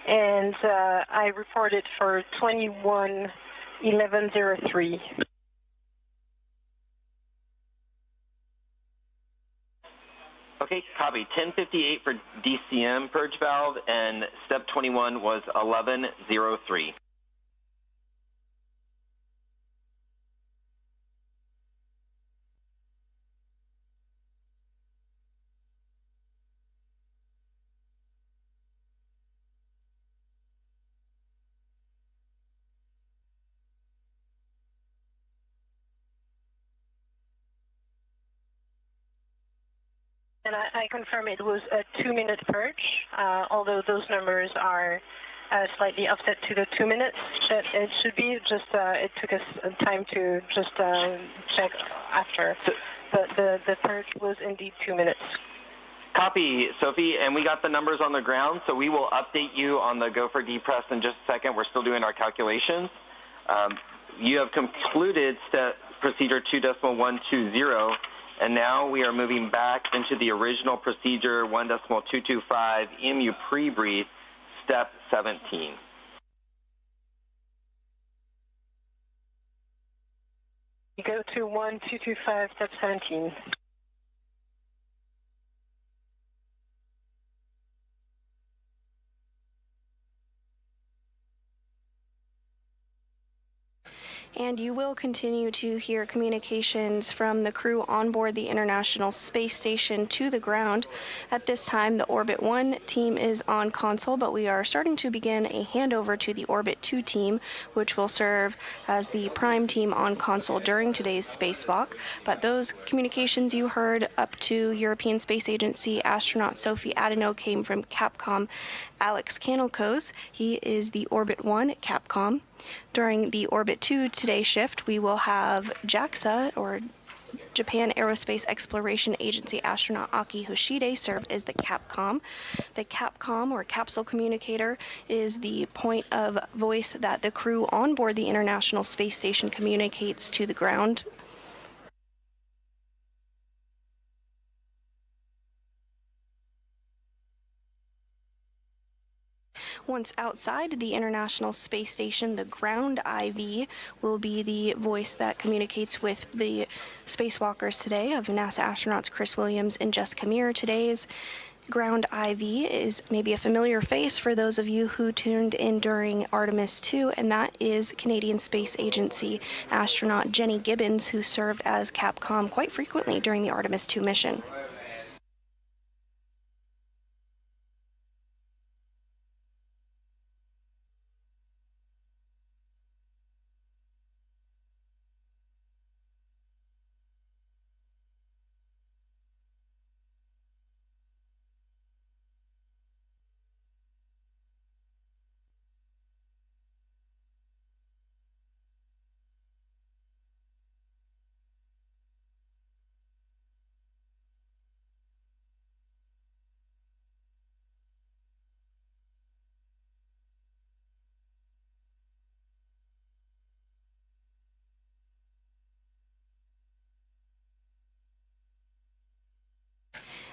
and I reported for 21:11:03. Okay, copy. 10:58 for DCM purge valve, and step 21 was 11:03. And I confirm it was a 2-minute purge, although those numbers are slightly offset to the 2 minutes that it should be. Just it took us time to just check after. But the purge was indeed 2 minutes. Copy, Sophie, and we got the numbers on the ground, so we will update you on the go for depress in just a second. We're still doing our calculations. You have concluded step procedure 2.120. And now we are moving back into the original procedure 1.225 EMU pre-breathe, step 17. You go to 1.225, step 17. And you will continue to hear communications from the crew on board the International Space Station to the ground. At this time, the Orbit 1 team is on console, but we are starting to begin a handover to the Orbit 2 team, which will serve as the prime team on console during today's spacewalk. But those communications you heard up to European Space Agency astronaut Sophie Adeneau came from Capcom Alex Kanelkos. He is the Orbit 1 at Capcom. During the Orbit 2 today shift, we will have JAXA, or Japan Aerospace Exploration Agency astronaut Aki Hoshide, serve as the Capcom. The Capcom, or capsule communicator, is the point of voice that the crew on board the International Space Station communicates to the ground. Once outside the International Space Station, the ground IV will be the voice that communicates with the spacewalkers today of NASA astronauts Chris Williams and Jessica Meir. Today's ground IV is maybe a familiar face for those of you who tuned in during Artemis 2, and that is Canadian Space Agency astronaut Jenny Gibbons, who served as Capcom quite frequently during the Artemis 2 mission.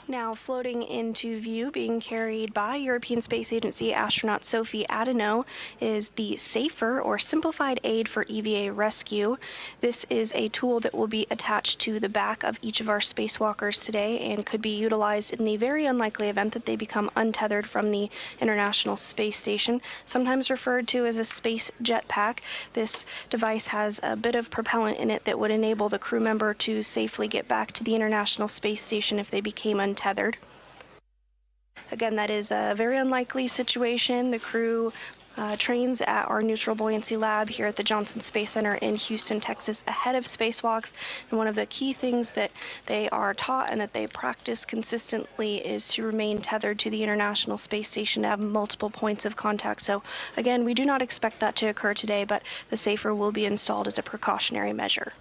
Now floating into view, being carried by European Space Agency astronaut Sophie Adeneau, is the SAFER, or Simplified Aid for EVA Rescue. This is a tool that will be attached to the back of each of our spacewalkers today and could be utilized in the very unlikely event that they become untethered from the International Space Station, sometimes referred to as a space jetpack. This device has a bit of propellant in it that would enable the crew member to safely get back to the International Space Station if they became untethered. Again, that is a very unlikely situation. The crew trains at our neutral buoyancy lab here at the Johnson Space Center in Houston, Texas, ahead of spacewalks. And one of the key things that they are taught and that they practice consistently is to remain tethered to the International Space Station, to have multiple points of contact. So again, we do not expect that to occur today, but the SAFER will be installed as a precautionary measure.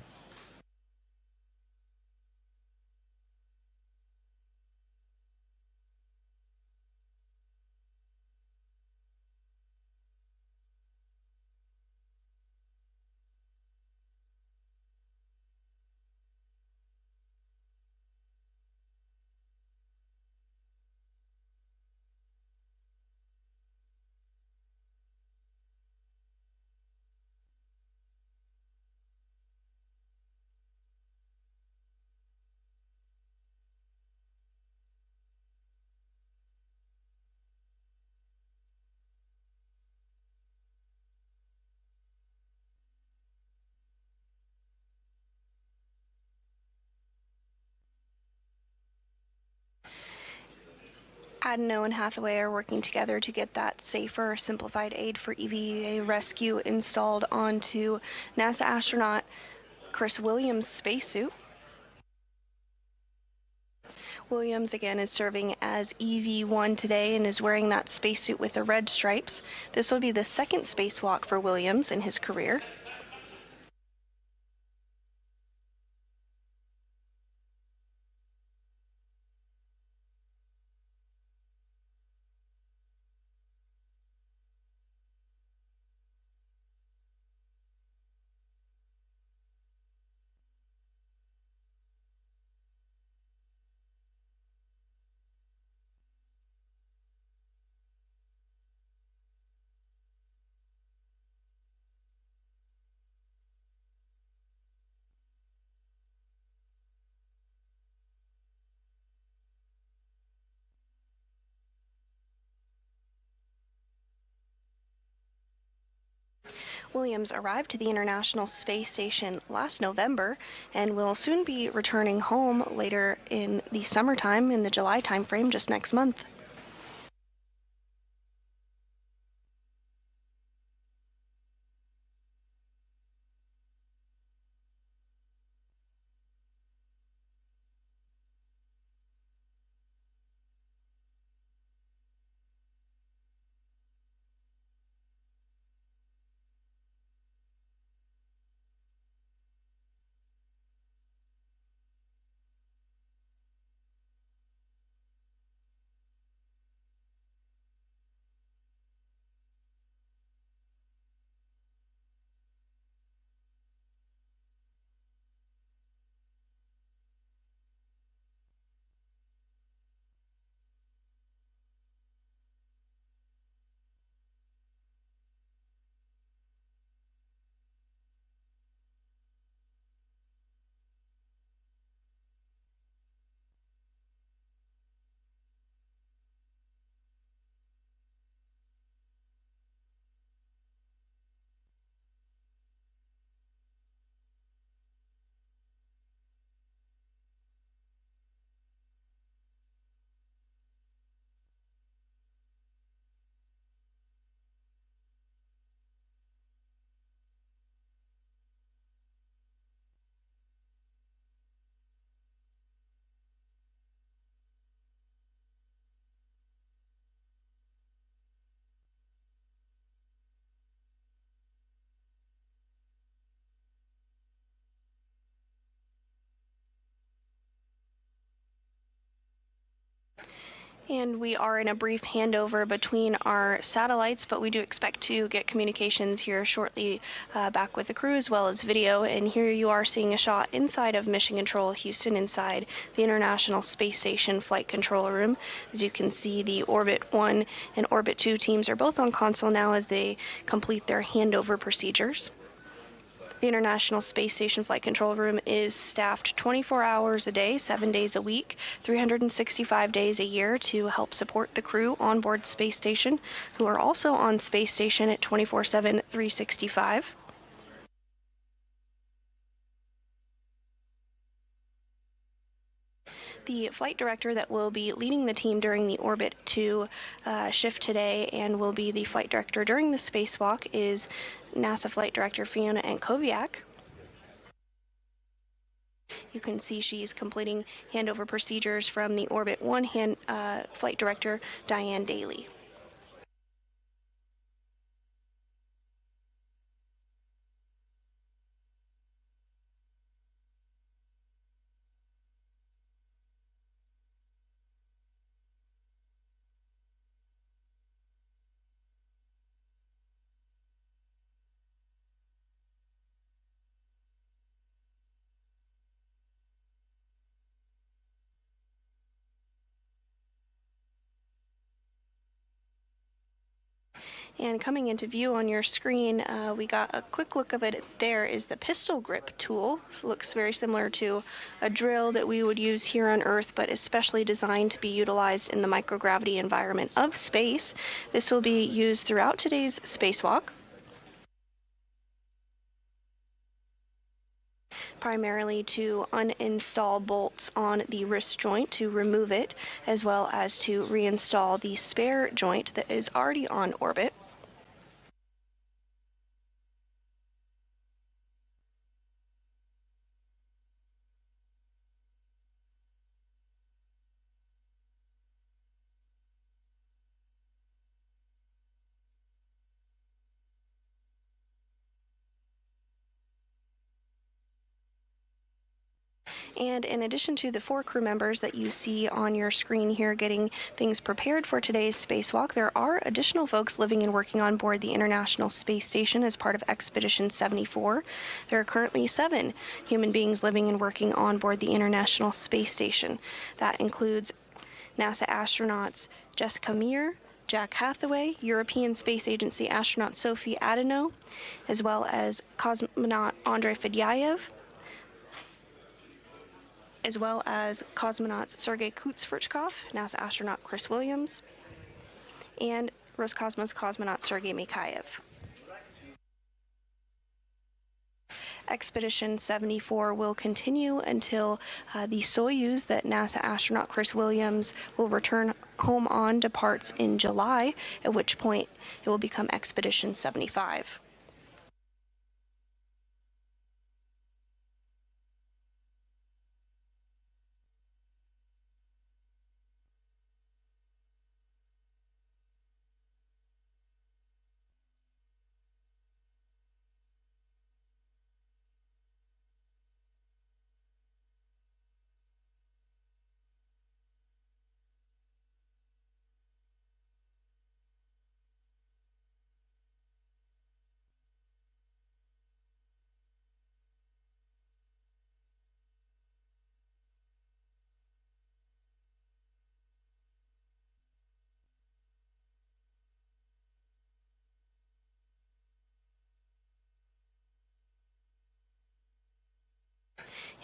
Adeno and Hathaway are working together to get that safer, simplified aid for EVA rescue installed onto NASA astronaut Chris Williams' spacesuit. Williams, again, is serving as EV-1 today and is wearing that spacesuit with the red stripes. This will be the second spacewalk for Williams in his career. Williams arrived to the International Space Station last November and will soon be returning home later in the summertime, in the July timeframe, just next month. And we are in a brief handover between our satellites, but we do expect to get communications here shortly back with the crew, as well as video. And here you are seeing a shot inside of Mission Control Houston, inside the International Space Station Flight Control Room. As you can see, the Orbit 1 and Orbit 2 teams are both on console now as they complete their handover procedures. The International Space Station Flight Control Room is staffed 24 hours a day, 7 days a week, 365 days a year to help support the crew on board Space Station, who are also on Space Station at 24/7, 365. The flight director that will be leading the team during the Orbit 2 shift today and will be the flight director during the spacewalk is NASA Flight Director Fiona Ankoviak. You can see she's completing handover procedures from the Orbit 1 flight director, Diane Daly. And coming into view on your screen, we got a quick look of it. There is the pistol grip tool. It looks very similar to a drill that we would use here on Earth, but especially designed to be utilized in the microgravity environment of space. This will be used throughout today's spacewalk. primarily to uninstall bolts on the wrist joint to remove it, as well as to reinstall the spare joint that is already on orbit. And in addition to the 4 crew members that you see on your screen here getting things prepared for today's spacewalk, there are additional folks living and working on board the International Space Station as part of Expedition 74. There are currently 7 human beings living and working on board the International Space Station. That includes NASA astronauts Jessica Meir, Jack Hathaway, European Space Agency astronaut Sophie Adeno, as well as cosmonaut Andrei Fedyaev, as well as cosmonauts Sergei Kutsverchkov, NASA astronaut Chris Williams, and Roscosmos cosmonaut Sergei Mikhaev. Expedition 74 will continue until the Soyuz that NASA astronaut Chris Williams will return home on departs in July, at which point it will become Expedition 75.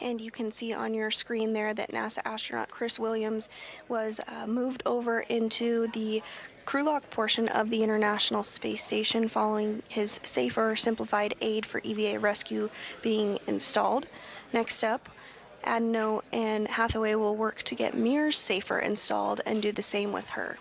And you can see on your screen there that NASA astronaut Chris Williams was moved over into the crew lock portion of the International Space Station following his safer, simplified aid for EVA rescue being installed. Next up, Adeno and Hathaway will work to get Meir's safer installed and do the same with her.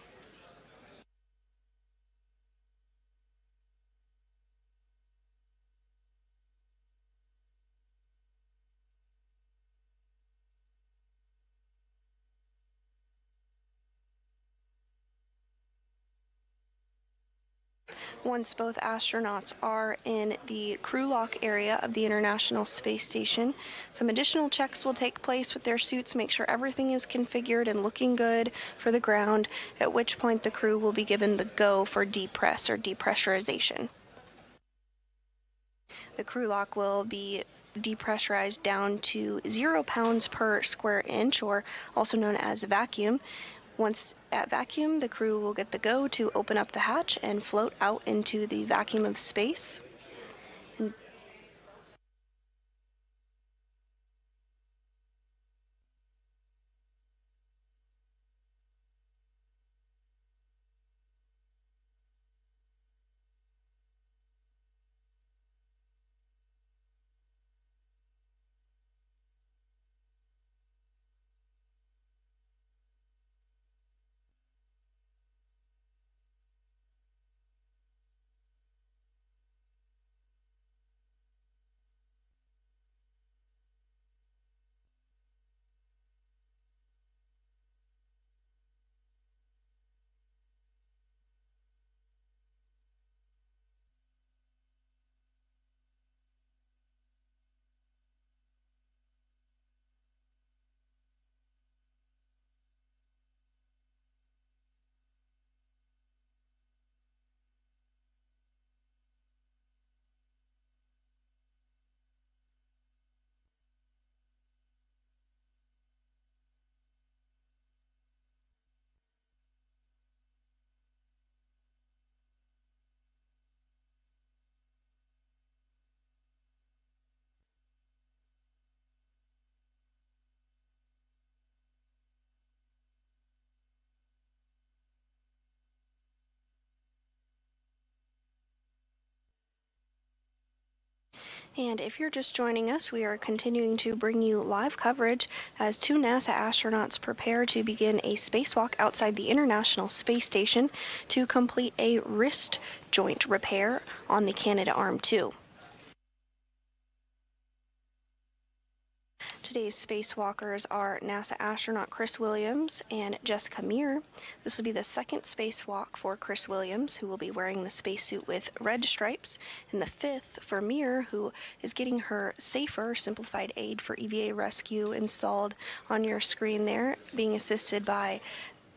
Once both astronauts are in the crew lock area of the International Space Station, some additional checks will take place with their suits, make sure everything is configured and looking good for the ground, at which point the crew will be given the go for depress or depressurization. The crew lock will be depressurized down to 0 pounds per square inch, or also known as vacuum. Once at vacuum, the crew will get the go to open up the hatch and float out into the vacuum of space. And if you're just joining us, we are continuing to bring you live coverage as two NASA astronauts prepare to begin a spacewalk outside the International Space Station to complete a wrist joint repair on the Canadarm2. Today's spacewalkers are NASA astronaut Chris Williams and Jessica Meir. This will be the second spacewalk for Chris Williams, who will be wearing the spacesuit with red stripes, and the fifth for Meir, who is getting her safer simplified aid for EVA rescue installed on your screen there, being assisted by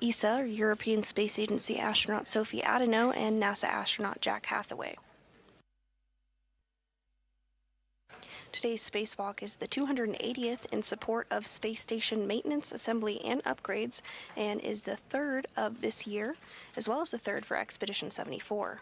ESA, or European Space Agency astronaut Sophie Adeno, and NASA astronaut Jack Hathaway. Today's spacewalk is the 280th in support of space station maintenance, assembly, and upgrades, and is the third of this year, as well as the third for Expedition 74.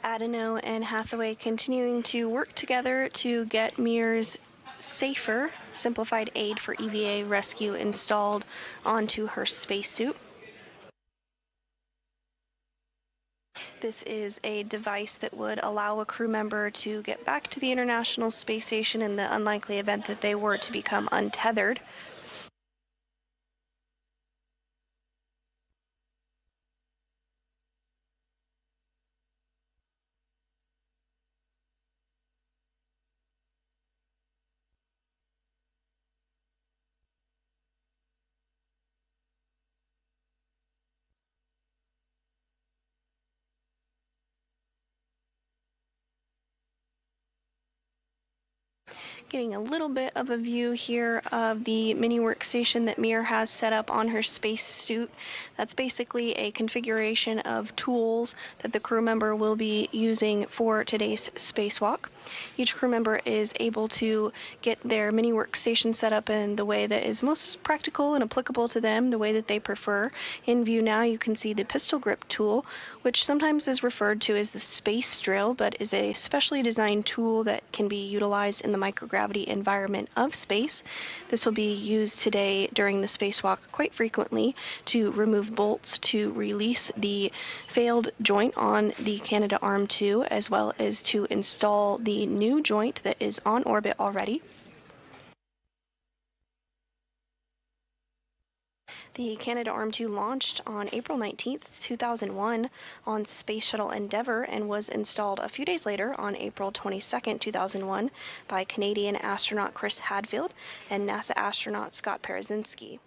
Adeno and Hathaway continuing to work together to get Meir's safer, simplified aid for EVA rescue installed onto her spacesuit. This is a device that would allow a crew member to get back to the International Space Station in the unlikely event that they were to become untethered. Getting a little bit of a view here of the mini workstation that Meir has set up on her spacesuit. That's basically a configuration of tools that the crew member will be using for today's spacewalk. Each crew member is able to get their mini workstation set up in the way that is most practical and applicable to them, the way that they prefer. In view now, you can see the pistol grip tool, which sometimes is referred to as the space drill, but is a specially designed tool that can be utilized in the microgravity environment of space. This will be used today during the spacewalk quite frequently to remove bolts to release the failed joint on the Canadarm2, as well as to install the new joint that is on orbit already. The Canadarm2 launched on April 19, 2001 on Space Shuttle Endeavour and was installed a few days later on April 22, 2001 by Canadian astronaut Chris Hadfield and NASA astronaut Scott Parazynski.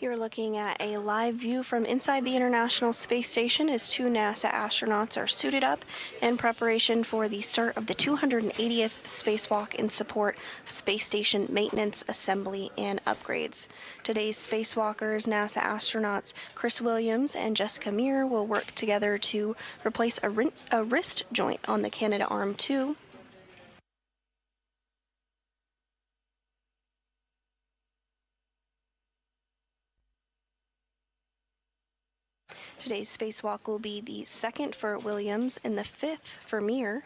You're looking at a live view from inside the International Space Station as two NASA astronauts are suited up in preparation for the start of the 280th spacewalk in support of space station maintenance, assembly, and upgrades. Today's spacewalkers, NASA astronauts Chris Williams and Jessica Meir, will work together to replace a wrist joint on the Canadarm2. Today's spacewalk will be the second for Williams and the fifth for Meir.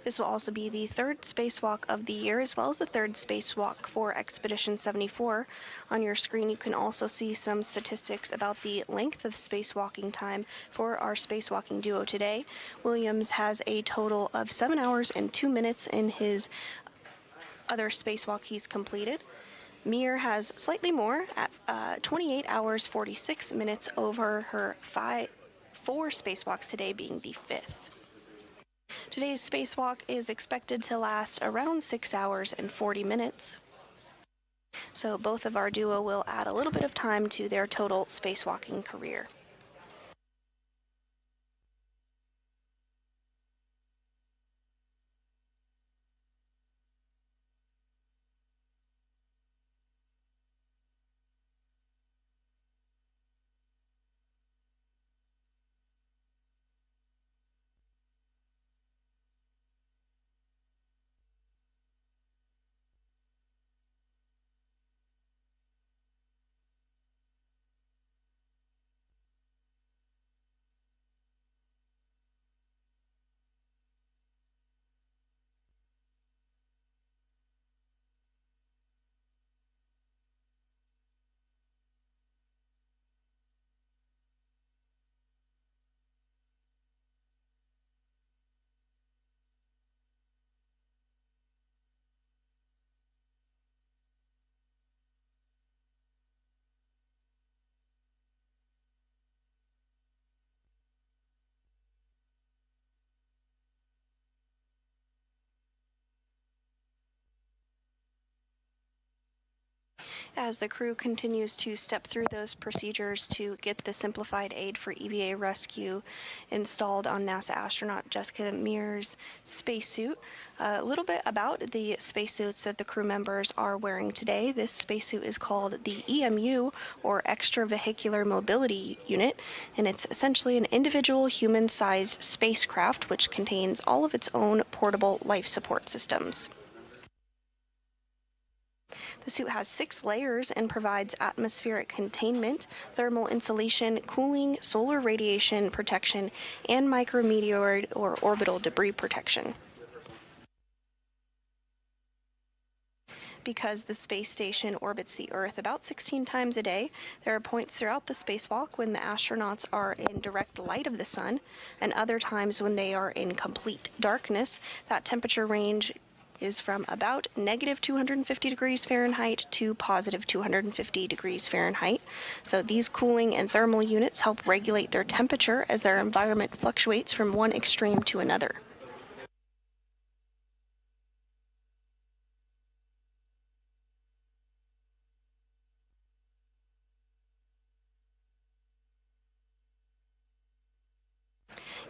This will also be the third spacewalk of the year, as well as the third spacewalk for Expedition 74. On your screen, you can also see some statistics about the length of spacewalking time for our spacewalking duo today. Williams has a total of 7 hours and 2 minutes in his other spacewalk he's completed. Meir has slightly more at 28 hours 46 minutes over her 4 spacewalks today, being the fifth. Today's spacewalk is expected to last around 6 hours and 40 minutes. So both of our duo will add a little bit of time to their total spacewalking career. As the crew continues to step through those procedures to get the simplified aid for EVA rescue installed on NASA astronaut Jessica Meir's spacesuit, a little bit about the spacesuits that the crew members are wearing today. This spacesuit is called the EMU, or Extravehicular Mobility Unit, and it's essentially an individual human-sized spacecraft which contains all of its own portable life support systems. The suit has 6 layers and provides atmospheric containment, thermal insulation, cooling, solar radiation protection, and micrometeoroid or orbital debris protection. Because the space station orbits the Earth about 16 times a day, there are points throughout the spacewalk when the astronauts are in direct light of the sun, and other times when they are in complete darkness. That temperature range is from about negative 250 degrees Fahrenheit to positive 250 degrees Fahrenheit. So these cooling and thermal units help regulate their temperature as their environment fluctuates from one extreme to another.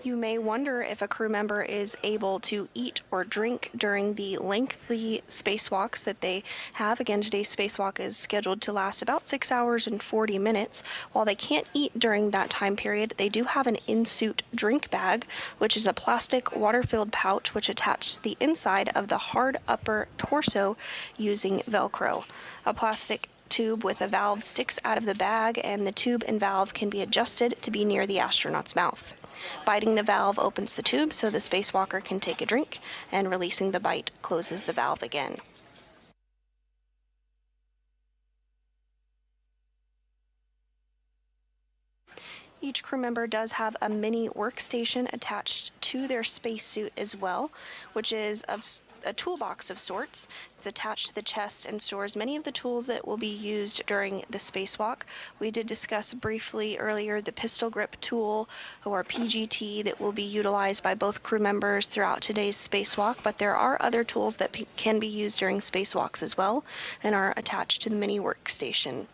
You may wonder if a crew member is able to eat or drink during the lengthy spacewalks that they have. Again, today's spacewalk is scheduled to last about 6 hours and 40 minutes. While they can't eat during that time period, they do have an in-suit drink bag, which is a plastic water-filled pouch which attaches the inside of the hard upper torso using Velcro. A plastic tube with a valve sticks out of the bag, and the tube and valve can be adjusted to be near the astronaut's mouth. Biting the valve opens the tube so the spacewalker can take a drink, and releasing the bite closes the valve again. Each crew member does have a mini workstation attached to their spacesuit as well, which is of a toolbox of sorts. It's attached to the chest and stores many of the tools that will be used during the spacewalk. We did discuss briefly earlier the pistol grip tool, or PGT, that will be utilized by both crew members throughout today's spacewalk, but there are other tools that can be used during spacewalks as well and are attached to the mini workstation.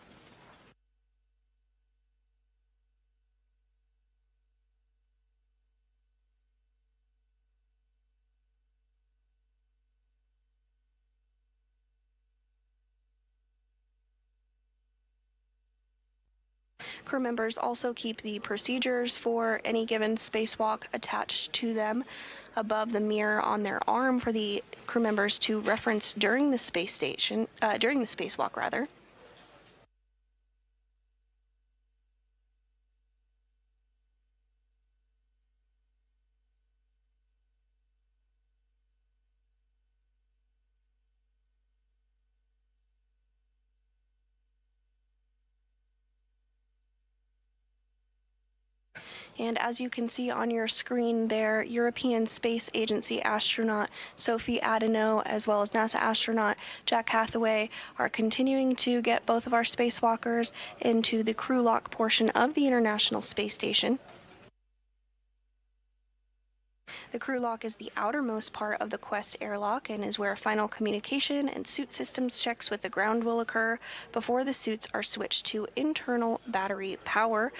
Crew members also keep the procedures for any given spacewalk attached to them above the mirror on their arm for the crew members to reference during the spacewalk rather. And as you can see on your screen there, European Space Agency astronaut Sophie Adeno, as well as NASA astronaut Jack Hathaway, are continuing to get both of our spacewalkers into the crew lock portion of the International Space Station. The crew lock is the outermost part of the Quest airlock and is where final communication and suit systems checks with the ground will occur before the suits are switched to internal battery power,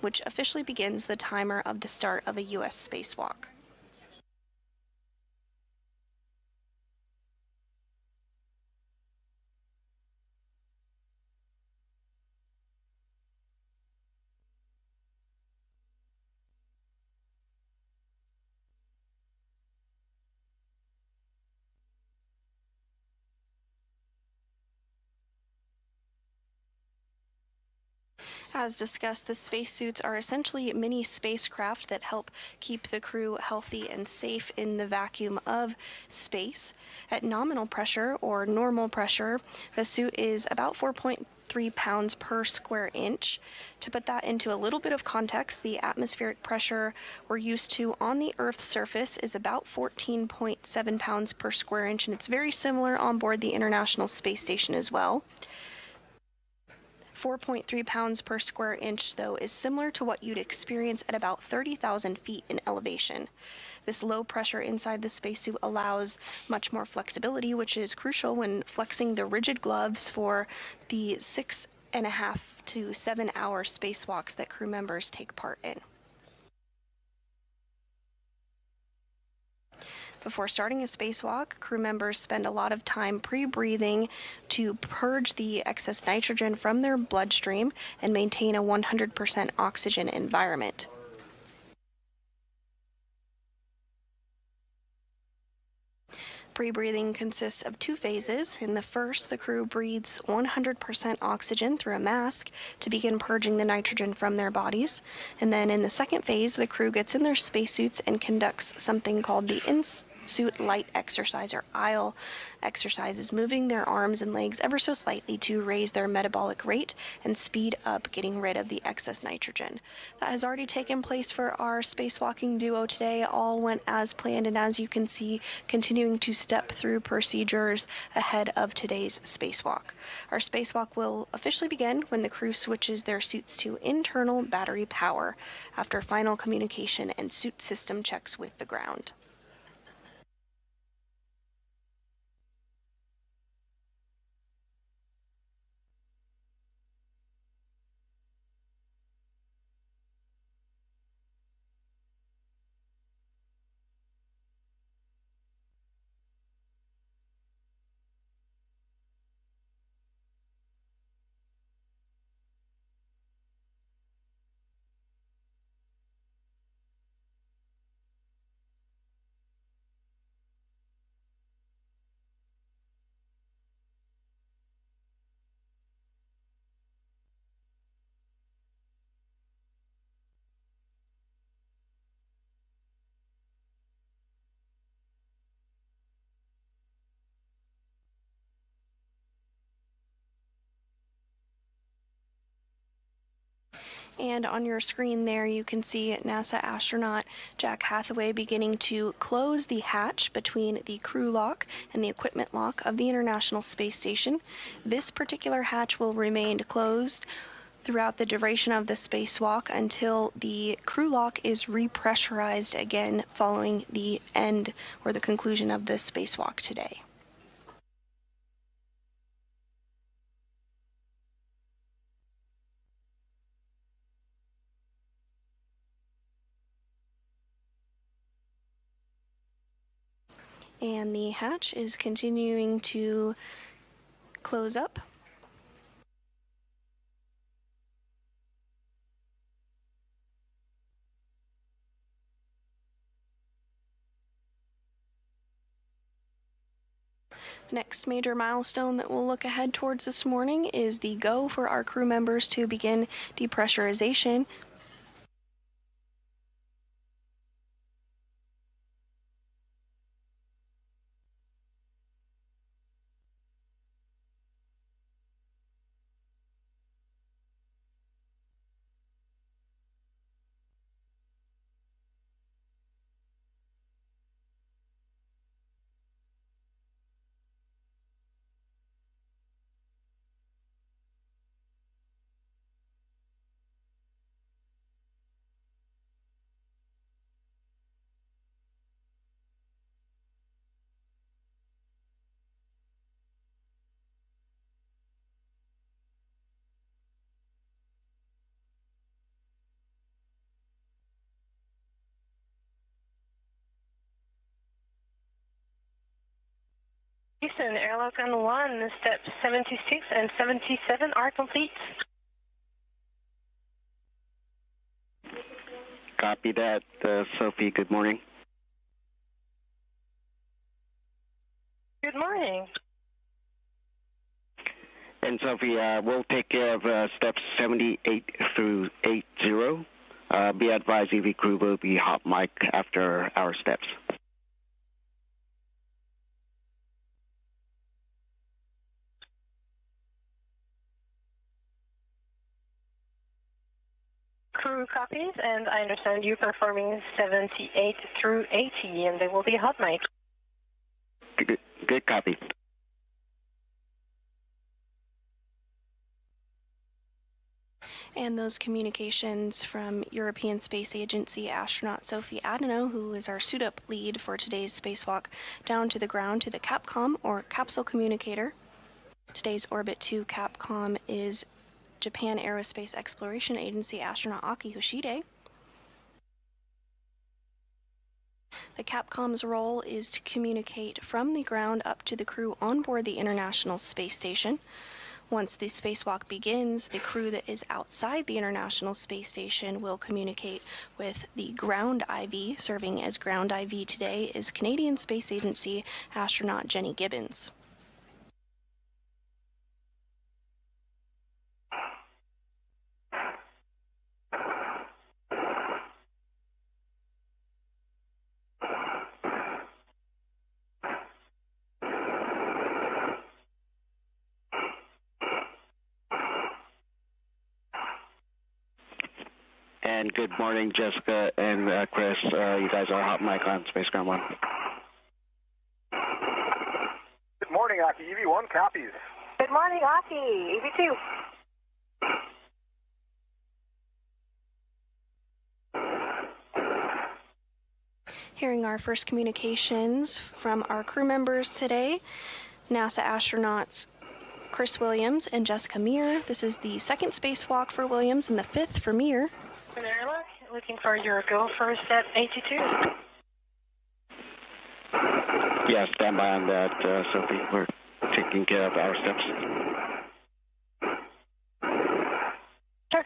which officially begins the timer of the start of a U.S. spacewalk. As discussed, the spacesuits are essentially mini spacecraft that help keep the crew healthy and safe in the vacuum of space. At nominal pressure, or normal pressure, the suit is about 4.3 pounds per square inch. To put that into a little bit of context, the atmospheric pressure we're used to on the Earth's surface is about 14.7 pounds per square inch, and it's very similar on board the International Space Station as well. 4.3 pounds per square inch, though, is similar to what you'd experience at about 30,000 feet in elevation. This low pressure inside the spacesuit allows much more flexibility, which is crucial when flexing the rigid gloves for the 6.5 to 7 hour spacewalks that crew members take part in. Before starting a spacewalk, crew members spend a lot of time pre-breathing to purge the excess nitrogen from their bloodstream and maintain a 100% oxygen environment. Pre-breathing consists of two phases. In the first, the crew breathes 100% oxygen through a mask to begin purging the nitrogen from their bodies. And then in the second phase, the crew gets in their spacesuits and conducts something called the in-suit light exercise, or aisle exercises, moving their arms and legs ever so slightly to raise their metabolic rate and speed up getting rid of the excess nitrogen. That has already taken place for our spacewalking duo today. All went as planned, and as you can see, continuing to step through procedures ahead of today's spacewalk. Our spacewalk will officially begin when the crew switches their suits to internal battery power after final communication and suit system checks with the ground. And on your screen there, you can see NASA astronaut Jack Hathaway beginning to close the hatch between the crew lock and the equipment lock of the International Space Station. This particular hatch will remain closed throughout the duration of the spacewalk until the crew lock is repressurized again following the end or the conclusion of the spacewalk today. And the hatch is continuing to close up. The next major milestone that we'll look ahead towards this morning is the go for our crew members to begin depressurization. Houston, airlock on 1, steps 76 and 77 are complete. Copy that, Sophie. Good morning. Good morning. And Sophie, we'll take care of steps 78 through 80. Be advised, EV crew will be hot mic after our steps. Crew copies, and I understand you performing 78 through 80, and they will be hot mic. Good copy. And those communications from European Space Agency astronaut Sophie Adano, who is our suit-up lead for today's spacewalk, down to the ground to the Capcom, or capsule communicator. Today's Orbit 2 Capcom is Japan Aerospace Exploration Agency astronaut Aki Hoshide. The Capcom's role is to communicate from the ground up to the crew on board the International Space Station. Once the spacewalk begins, the crew that is outside the International Space Station will communicate with the ground IV. Serving as ground IV today is Canadian Space Agency astronaut Jenny Gibbons. And good morning, Jessica and Chris. You guys are hot mic on Space Ground 1. Good morning, Aki. EV1 copies. Good morning, Aki. EV2. Hearing our first communications from our crew members today, NASA astronauts Chris Williams and Jessica Meir. This is the second spacewalk for Williams and the fifth for Meir. An airlock, looking for your go for step 82. Yeah, stand by on that, Sophie. We're taking care of our steps. Sure.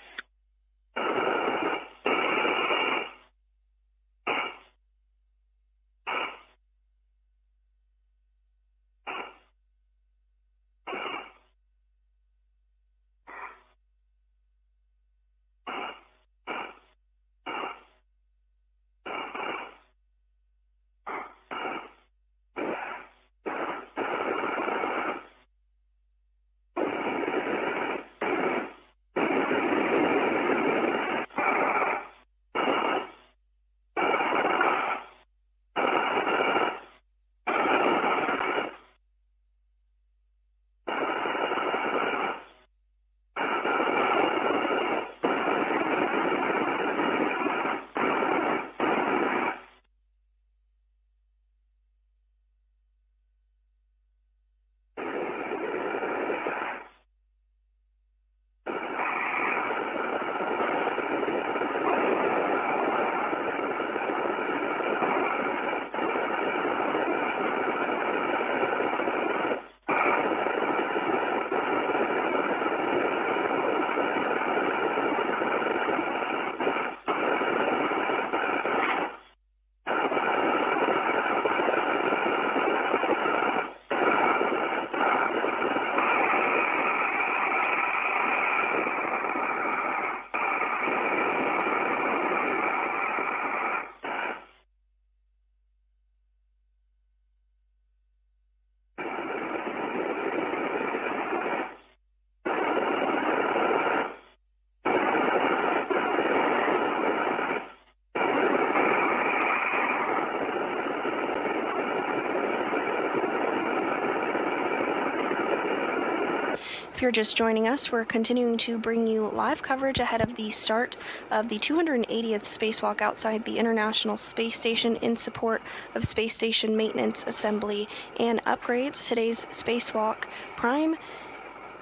If you're just joining us, we're continuing to bring you live coverage ahead of the start of the 280th spacewalk outside the International Space Station in support of space station maintenance, assembly, and upgrades. Today's spacewalk prime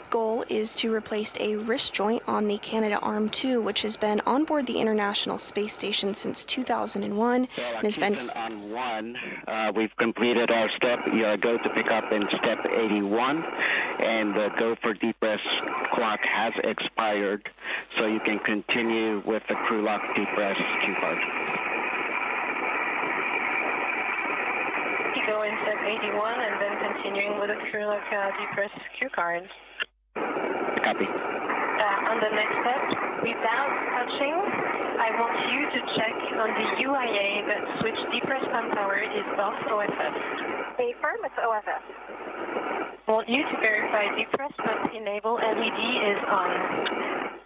goal is to replace a wrist joint on the Canadarm2, which has been on board the International Space Station since 2001 and has been on one. We've completed our step. You go to pick up in step 81, and the go for depress clock has expired, so you can continue with the crew lock depress cue card. You go in step 81 and then continuing with the crew lock depress cue card. Copy. On the next step, without touching, I want you to check on the UIA that switch depress pump power is off OFS. Affirm, it's OFS. I want you to verify depress pump enable LED is on.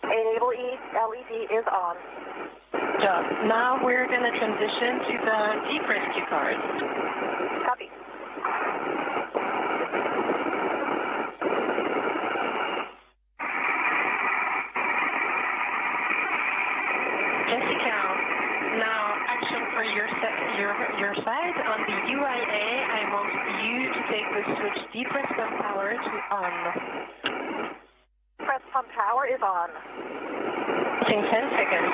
Enable LED is on. Job. Now we're going to transition to the depress cue card. Copy. Jessica, now action for your side. On the UIA, I want you to take the switch depress pump power to on. Press pump power is on. In 10 seconds.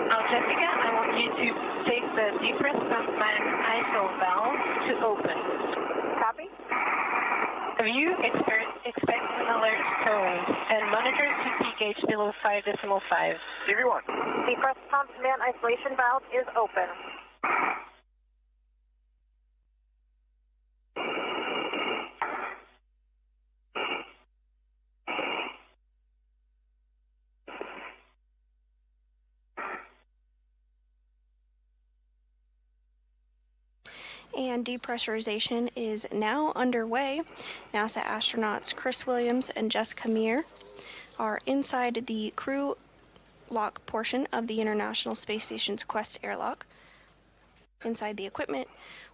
Now, Jessica, I want you to take the depress pump man ISO valve to open. Copy. Have you expect an alert tone and monitor CP gauge below 5.5? TV1. Depress pump man isolation valve is open. And depressurization is now underway. NASA astronauts Chris Williams and Jessica Meir are inside the crew lock portion of the International Space Station's Quest airlock. Inside the equipment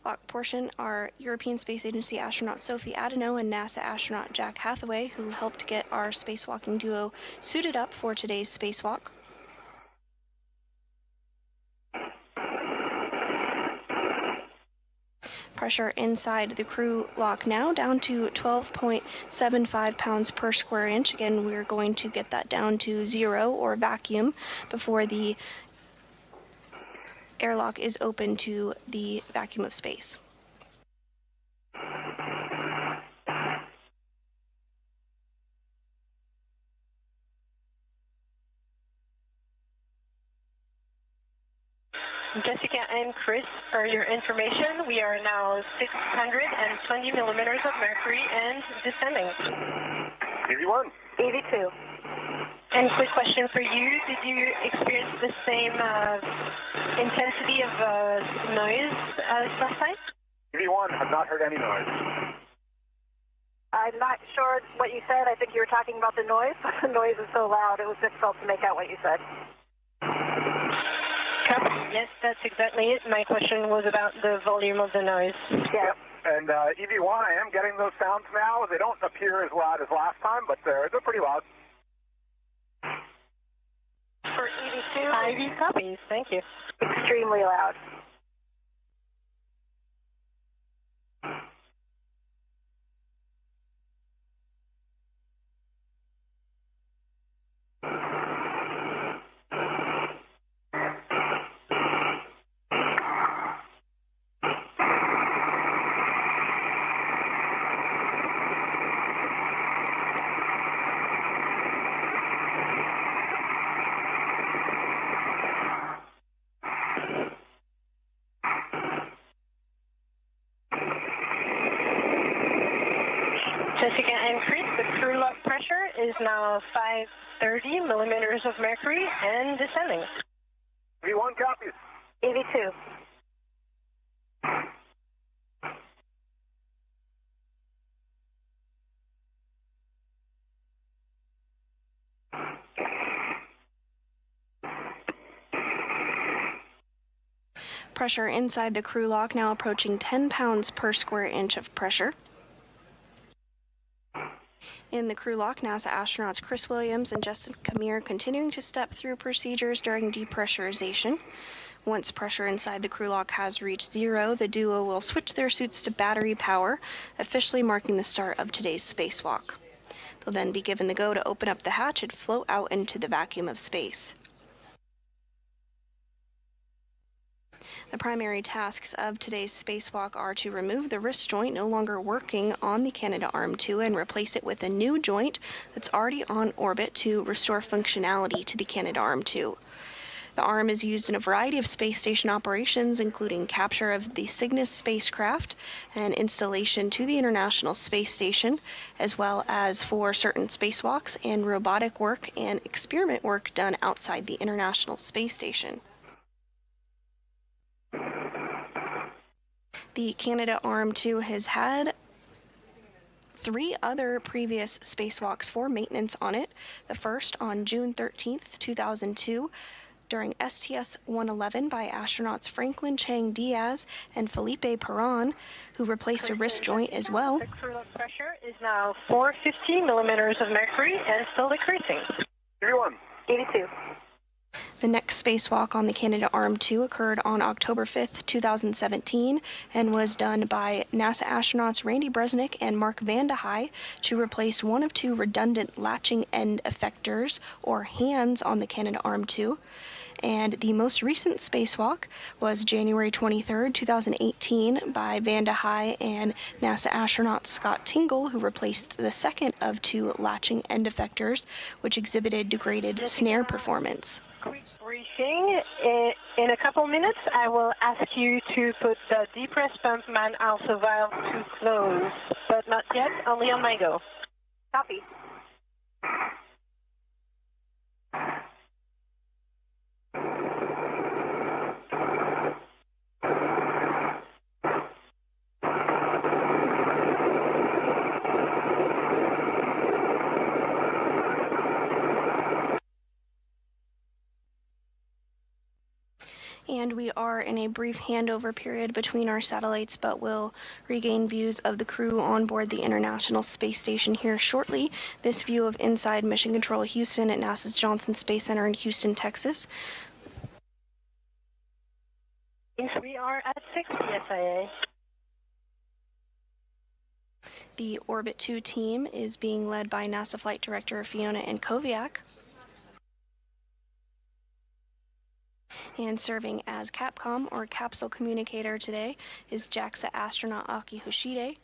lock portion are European Space Agency astronaut Sophie Adeno and NASA astronaut Jack Hathaway, who helped get our spacewalking duo suited up for today's spacewalk. Pressure inside the crew lock now down to 12.75 pounds per square inch. Again, we're going to get that down to 0 or vacuum before the airlock is open to the vacuum of space. Jessica and Chris, for your information, we are now 620 millimeters of mercury and descending. TV1. EV2. And quick question for you, did you experience the same intensity of noise as last night? TV1, have not heard any noise. I'm not sure what you said. I think you were talking about the noise. The noise is so loud, it was difficult to make out what you said. Copy. Yes, that's exactly it. My question was about the volume of the noise. Yeah. Yep. And EV1, I am getting those sounds now. They don't appear as loud as last time, but they're pretty loud. For EV2, IV copies. Thank you. extremely loud. Jessica and Chris, the crew lock pressure is now 530 millimeters of mercury and descending. V1 copies. EV2. Pressure inside the crew lock now approaching 10 pounds per square inch of pressure. In the crew lock, NASA astronauts Chris Williams and Jessica Meir continuing to step through procedures during depressurization. Once pressure inside the crew lock has reached zero, the duo will switch their suits to battery power, officially marking the start of today's spacewalk. They'll then be given the go to open up the hatch and float out into the vacuum of space. The primary tasks of today's spacewalk are to remove the wrist joint no longer working on the Canadarm2 and replace it with a new joint that's already on orbit to restore functionality to the Canadarm2. The arm is used in a variety of space station operations, including capture of the Cygnus spacecraft and installation to the International Space Station, as well as for certain spacewalks and robotic work and experiment work done outside the International Space Station. The Canadarm2 has had 3 other previous spacewalks for maintenance on it. The first on June 13th, 2002, during STS-111 by astronauts Franklin Chang Diaz and Felipe Perron, who replaced a wrist joint as well. The crew lock pressure is now 450 millimeters of mercury and still decreasing. 81. 82. The next spacewalk on the Canadarm2 occurred on October 5th, 2017, and was done by NASA astronauts Randy Bresnik and Mark Vande Hei to replace one of 2 redundant latching end effectors, or hands, on the Canadarm2. And the most recent spacewalk was January 23rd, 2018, by Vande Hei and NASA astronaut Scott Tingle, who replaced the second of 2 latching end effectors, which exhibited degraded snare performance. Quick briefing. In a couple minutes, I will ask you to put the depress pump man alpha valve to close, but not yet, only on my go. Copy. And we are in a brief handover period between our satellites, but will regain views of the crew on board the International Space Station here shortly. This view of inside Mission Control Houston at NASA's Johnson Space Center in Houston, Texas. We are at 60 SIA. The Orbit 2 team is being led by NASA Flight Director Fiona Ankoviak. And serving as Capcom, or capsule communicator, today is JAXA astronaut Aki Hoshide.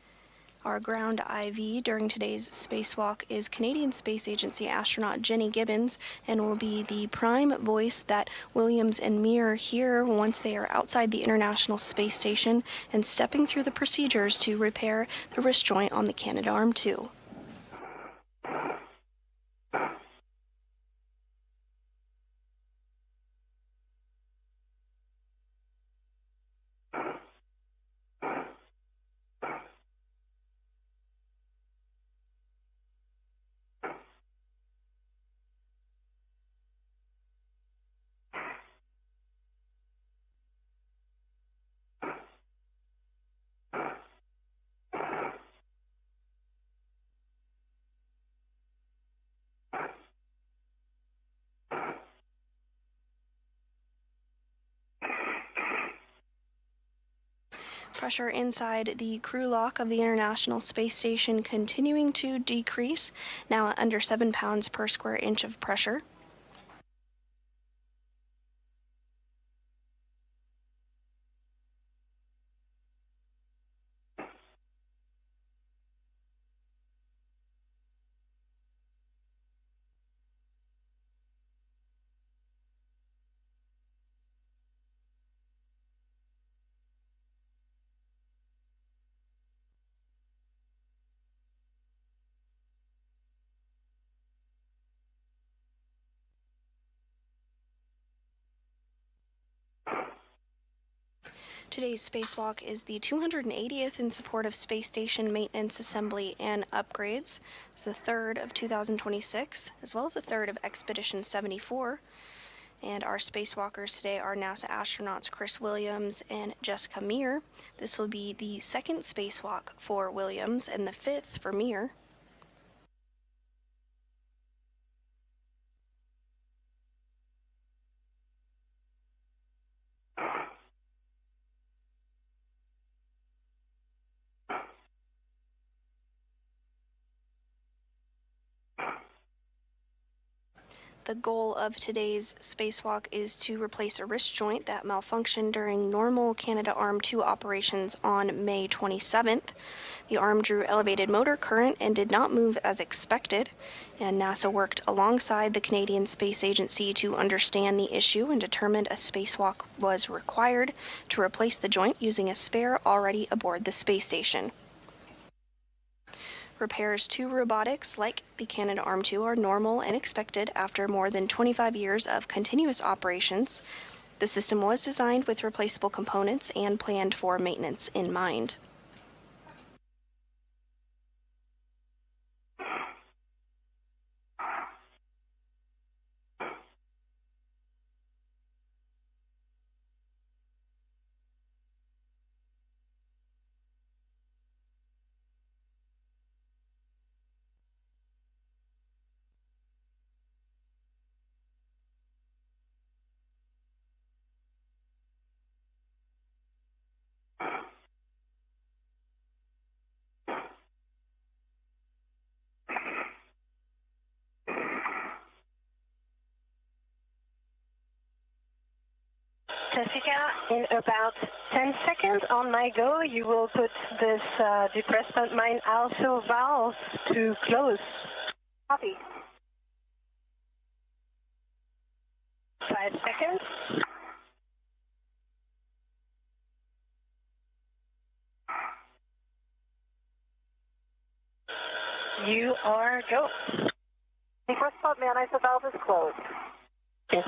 Our ground IV during today's spacewalk is Canadian Space Agency astronaut Jenny Gibbons, and will be the prime voice that Williams and Meir hear once they are outside the International Space Station and stepping through the procedures to repair the wrist joint on the Canadarm2. Pressure inside the crew lock of the International Space Station continuing to decrease, now at under 7 pounds per square inch of pressure. Today's spacewalk is the 280th in support of space station maintenance, assembly, and upgrades. It's the 3rd of 2026, as well as the 3rd of Expedition 74. And our spacewalkers today are NASA astronauts Chris Williams and Jessica Meir. This will be the second spacewalk for Williams and the fifth for Meir. The goal of today's spacewalk is to replace a wrist joint that malfunctioned during normal Canadarm2 operations on May 27th. The arm drew elevated motor current and did not move as expected, and NASA worked alongside the Canadian Space Agency to understand the issue and determined a spacewalk was required to replace the joint using a spare already aboard the space station. Repairs to robotics like the Canadarm2 are normal and expected after more than 25 years of continuous operations. The system was designed with replaceable components and planned for maintenance in mind. Jessica, in about 10 seconds on my go, you will put this depressant mine also valve to close. Copy. 5 seconds. You are go. The first pump man ISO valve is closed. Yes.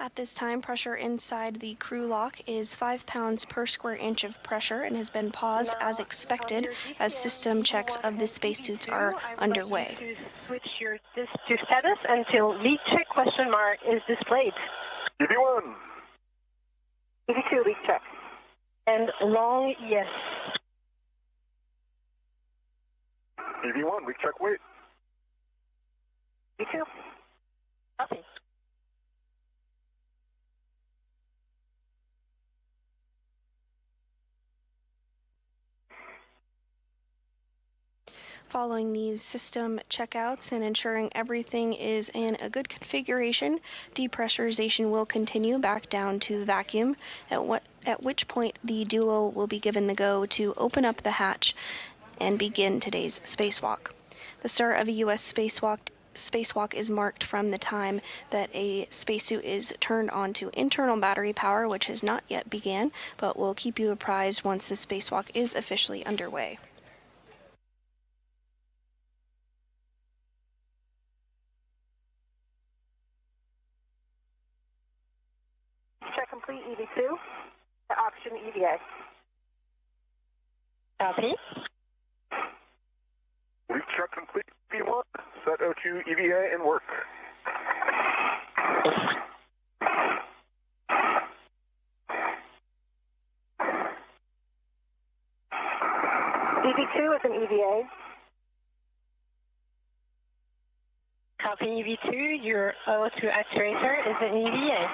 At this time, pressure inside the crew lock is 5 pounds per square inch of pressure and has been paused as expected as system checks of the spacesuits are underway. I would like you to switch your to status until lead check question mark is displayed. EV1. EV2, lead check. And long yes. EV1, leak check, wait. EV2. Copy. Following these system checkouts and ensuring everything is in a good configuration, depressurization will continue back down to vacuum, at which point the duo will be given the go to open up the hatch and begin today's spacewalk. The start of a U.S. spacewalk is marked from the time that a spacesuit is turned on to internal battery power, which has not yet began, but we'll keep you apprised once the spacewalk is officially underway. Check complete EV2 to option EVA. Copy. Leak check complete, EV1. Set O2 EVA and work. EV2 is an EVA. Copy EV2, your O2 actuator is an EVA.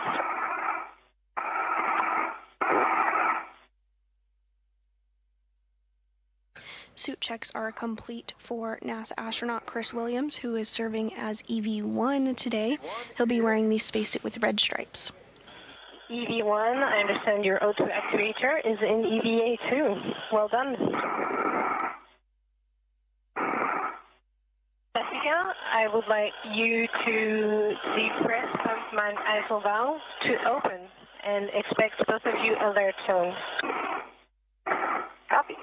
Suit checks are complete for NASA astronaut Chris Williams, who is serving as EV1 today. He'll be wearing the spacesuit with red stripes. EV1, I understand your O2 actuator is in EVA too. Well done. Jessica, I would like you to depress my ISO valve to open and expect both of you alert tone. Copy.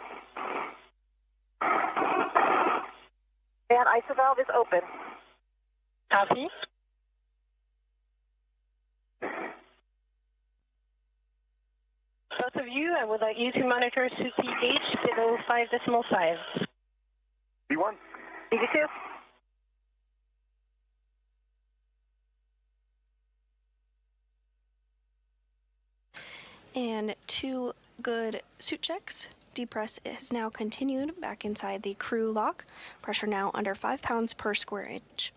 And ISO valve is open. Copy. both of you, I would like you to monitor CTH below 5.5. B1. BB2. And 2 good suit checks. Depress is now continued back inside the crew lock. Pressure now under 5 pounds per square inch.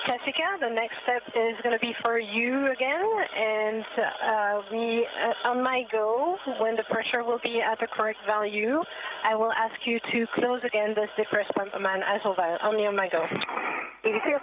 Jessica, the next step is going to be for you again, and on my go, when the pressure will be at the correct value, I will ask you to close again this depress pump man as well, only on my go. 82.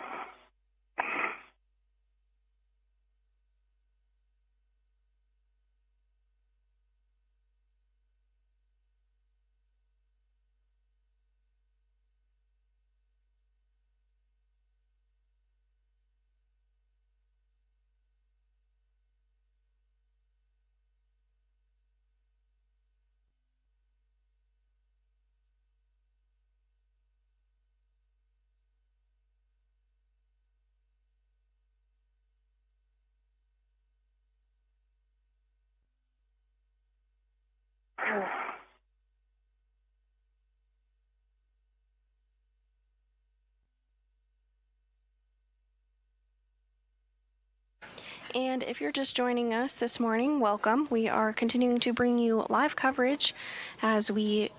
And if you're just joining us this morning, welcome. We are continuing to bring you live coverage as we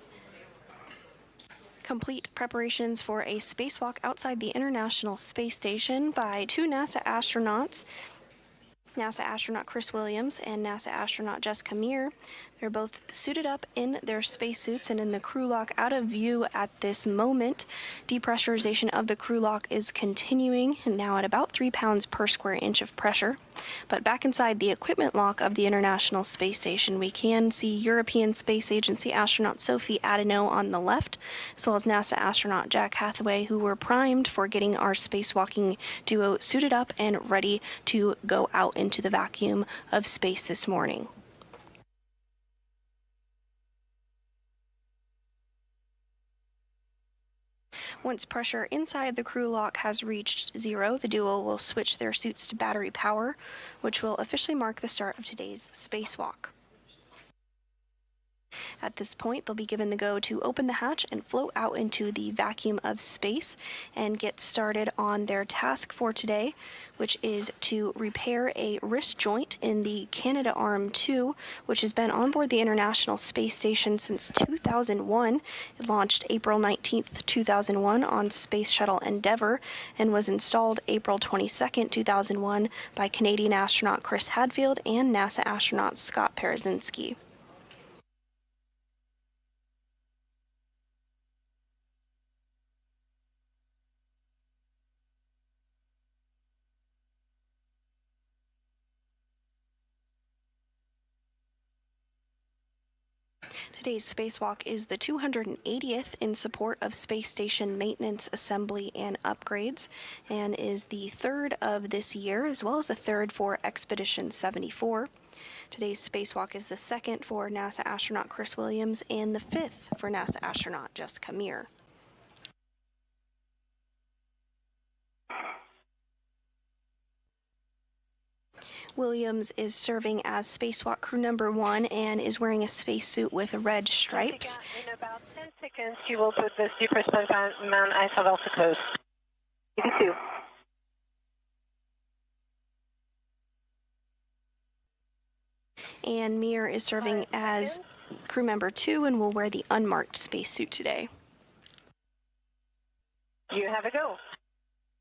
complete preparations for a spacewalk outside the International Space Station by 2 NASA astronauts, NASA astronaut Chris Williams and NASA astronaut Jessica Meir. They're both suited up in their spacesuits and in the crew lock out of view at this moment. Depressurization of the crew lock is continuing, now at about 3 pounds per square inch of pressure. But back inside the equipment lock of the International Space Station, we can see European Space Agency astronaut Sophie Adeneau on the left, as well as NASA astronaut Jack Hathaway, who were primed for getting our spacewalking duo suited up and ready to go out into the vacuum of space this morning. Once pressure inside the crew lock has reached 0, the duo will switch their suits to battery power, which will officially mark the start of today's spacewalk. At this point, they'll be given the go to open the hatch and float out into the vacuum of space and get started on their task for today, which is to repair a wrist joint in the Canadarm2, which has been on board the International Space Station since 2001. It launched April 19th, 2001 on Space Shuttle Endeavour and was installed April 22nd, 2001 by Canadian astronaut Chris Hadfield and NASA astronaut Scott Parazynski. Today's spacewalk is the 280th in support of space station maintenance, assembly, and upgrades, and is the third of this year, as well as the third for Expedition 74. Today's spacewalk is the second for NASA astronaut Chris Williams and the fifth for NASA astronaut Jessica Meir. Williams is serving as spacewalk crew number 1 and is wearing a spacesuit with red stripes. In about 10 seconds, you will put this depress pump man as well to close. 82. And Meir is serving as crew member 2 and will wear the unmarked spacesuit today. You have a go.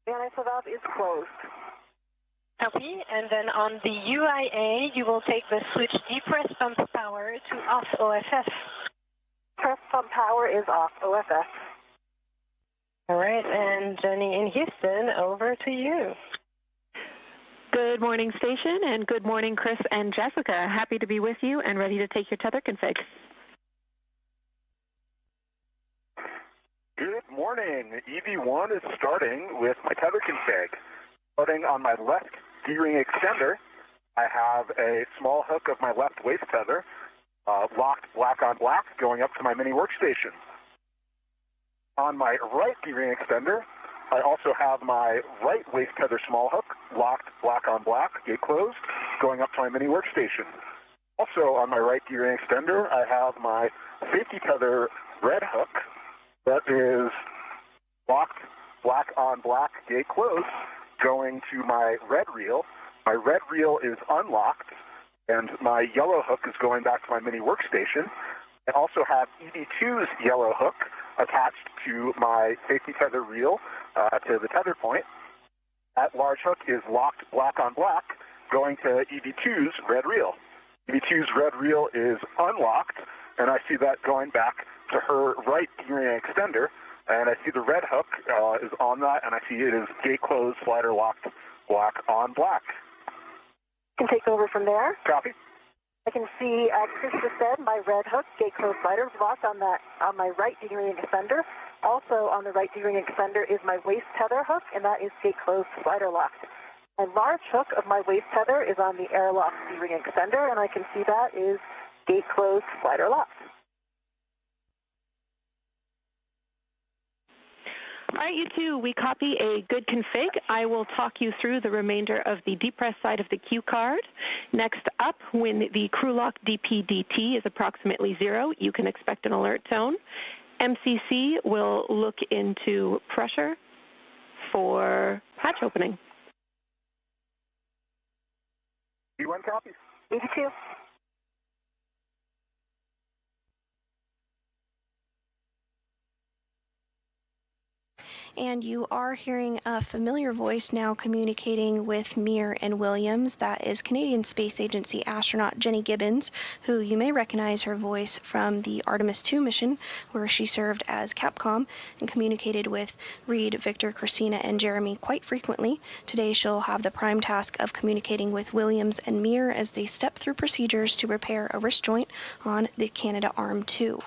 The ISS valve is closed. Copy. And then on the UIA, you will take the switch depress pump power to off OFF. Press pump power is off OFF. All right, and Jenny in Houston, over to you. Good morning, station, and good morning, Chris and Jessica. Happy to be with you and ready to take your tether config. Good morning. EV1 is starting with my tether config. Starting on my left D-ring extender, I have a small hook of my left waist tether locked black on black going up to my mini workstation. On my right D-ring extender, I also have my right waist tether small hook locked black on black, gate closed, going up to my mini workstation. Also on my right D-ring extender, I have my safety tether red hook that is locked black on black, gate closed, going to my red reel. My red reel is unlocked, and my yellow hook is going back to my mini workstation. I also have ED2's yellow hook attached to my safety tether reel to the tether point. That large hook is locked black on black, going to ED2's red reel. ED2's red reel is unlocked, and I see that going back to her right D-ring extender, and I see the red hook is on that, and I see it is gate closed, slider locked, black on black. Can take over from there. Copy. I can see, as Chris just said, my red hook, gate closed slider is locked on my right D-ring extender. Also on the right D-ring extender is my waist tether hook, and that is gate closed slider locked. My large hook of my waist tether is on the airlock D-ring extender, and I can see that is gate closed slider locked. All right, you two, we copy a good config. I will talk you through the remainder of the depress side of the cue card. Next up, when the crew lock DPDT is approximately 0, you can expect an alert tone. MCC will look into pressure for hatch opening. E1 copies. 82. And you are hearing a familiar voice now communicating with Meir and Williams. That is Canadian Space Agency astronaut Jenny Gibbons, who you may recognize her voice from the Artemis II mission, where she served as Capcom and communicated with Reed, Victor, Christina, and Jeremy quite frequently. Today she'll have the prime task of communicating with Williams and Meir as they step through procedures to repair a wrist joint on the Canadarm2.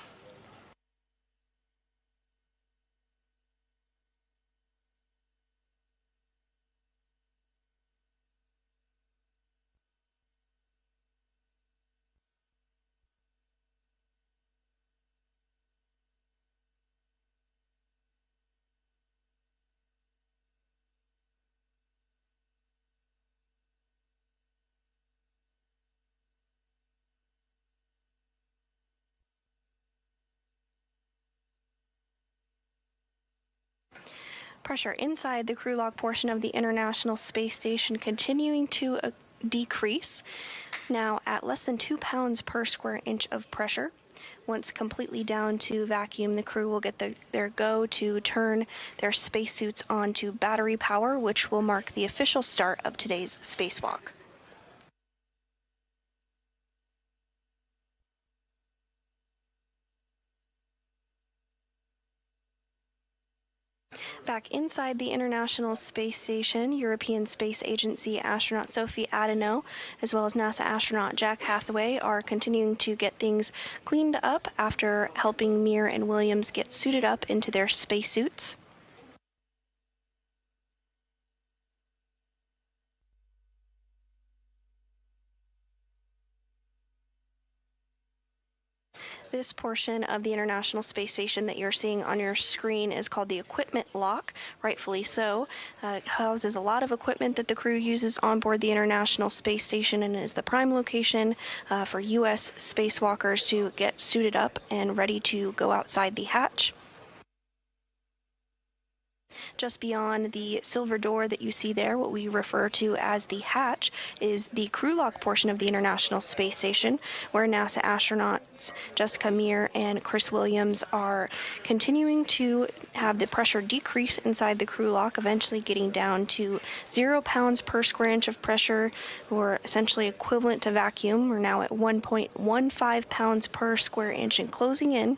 Pressure inside the crew lock portion of the International Space Station continuing to decrease, now at less than 2 pounds per square inch of pressure. Once completely down to vacuum, the crew will get their go to turn their spacesuits on to battery power, which will mark the official start of today's spacewalk. Back inside the International Space Station, European Space Agency astronaut Sophie Adeneau, as well as NASA astronaut Jack Hathaway, are continuing to get things cleaned up after helping Meir and Williams get suited up into their spacesuits. This portion of the International Space Station that you're seeing on your screen is called the equipment lock, rightfully so. It houses a lot of equipment that the crew uses on board the International Space Station and is the prime location for U.S. spacewalkers to get suited up and ready to go outside the hatch. Just beyond the silver door that you see there, what we refer to as the hatch, is the crew lock portion of the International Space Station, where NASA astronauts Jessica Meir and Chris Williams are continuing to have the pressure decrease inside the crew lock, eventually getting down to 0 pounds per square inch of pressure, or essentially equivalent to vacuum. We're now at 1.15 pounds per square inch and closing in.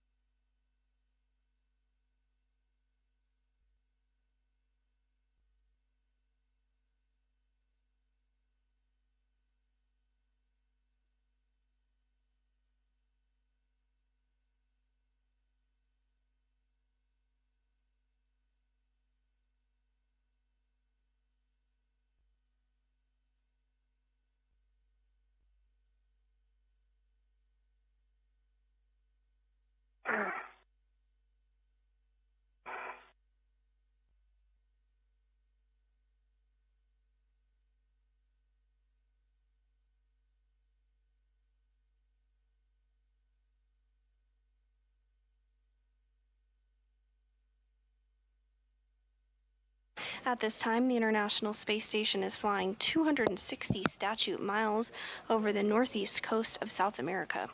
At this time, the International Space Station is flying 260 statute miles over the northeast coast of South America.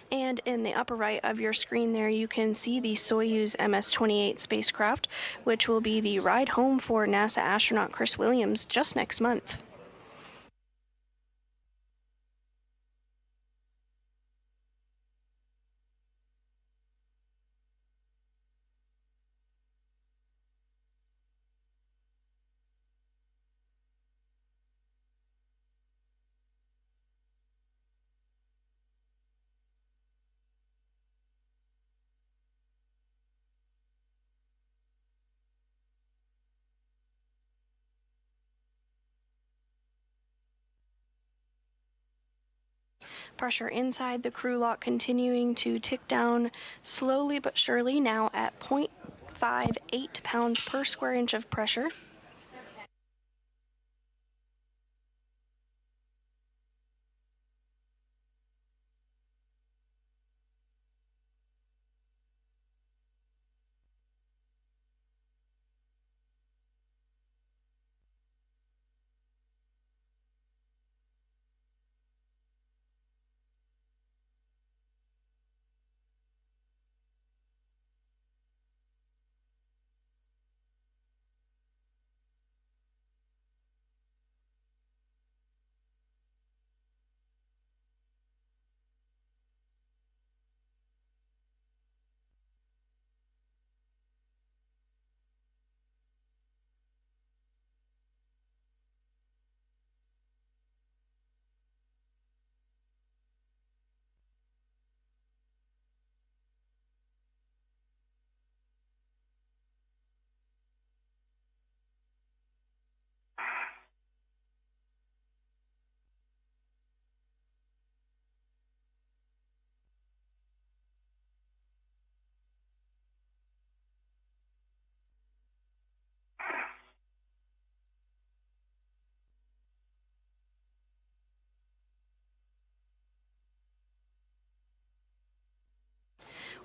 And in the upper right of your screen there, you can see the Soyuz MS-28 spacecraft, which will be the ride home for NASA astronaut Chris Williams just next month. Pressure inside the crew lock continuing to tick down slowly but surely, now at 0.58 pounds per square inch of pressure.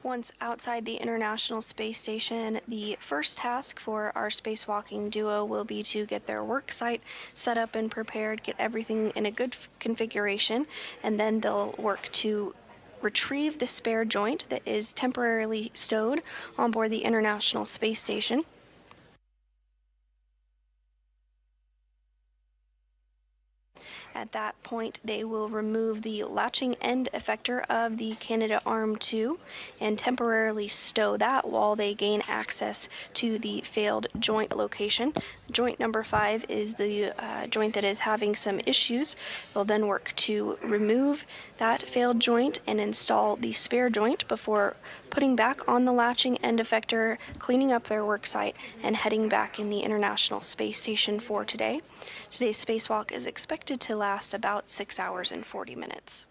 Once outside the International Space Station, the first task for our spacewalking duo will be to get their work site set up and prepared, get everything in a good configuration, and then they'll work to retrieve the spare joint that is temporarily stowed on board the International Space Station. At that point, they will remove the latching end effector of the Canadarm2 and temporarily stow that while they gain access to the failed joint location. Joint number 5 is the joint that is having some issues. They'll then work to remove that failed joint and install the spare joint before putting back on the latching end effector, cleaning up their work site, and heading back in the International Space Station for today. Today's spacewalk is expected to last about 6 hours and 40 minutes.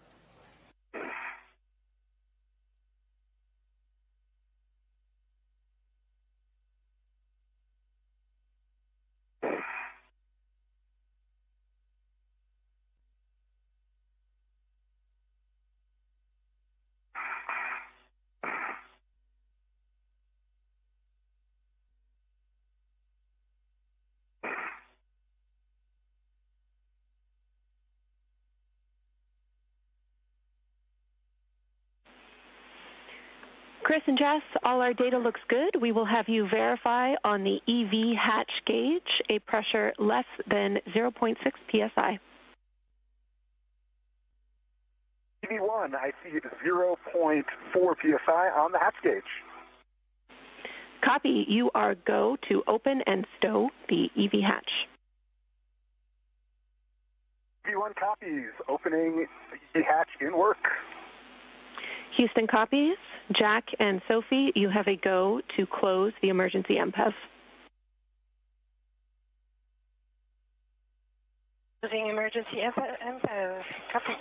Chris and Jess, all our data looks good. We will have you verify on the EV hatch gauge a pressure less than 0.6 psi. EV1, I see 0.4 psi on the hatch gauge. Copy. You are go to open and stow the EV hatch. EV1 copies. Opening the hatch in work. Houston copies. Jack and Sophie, you have a go to close the emergency MPEV. Using emergency info. Copy.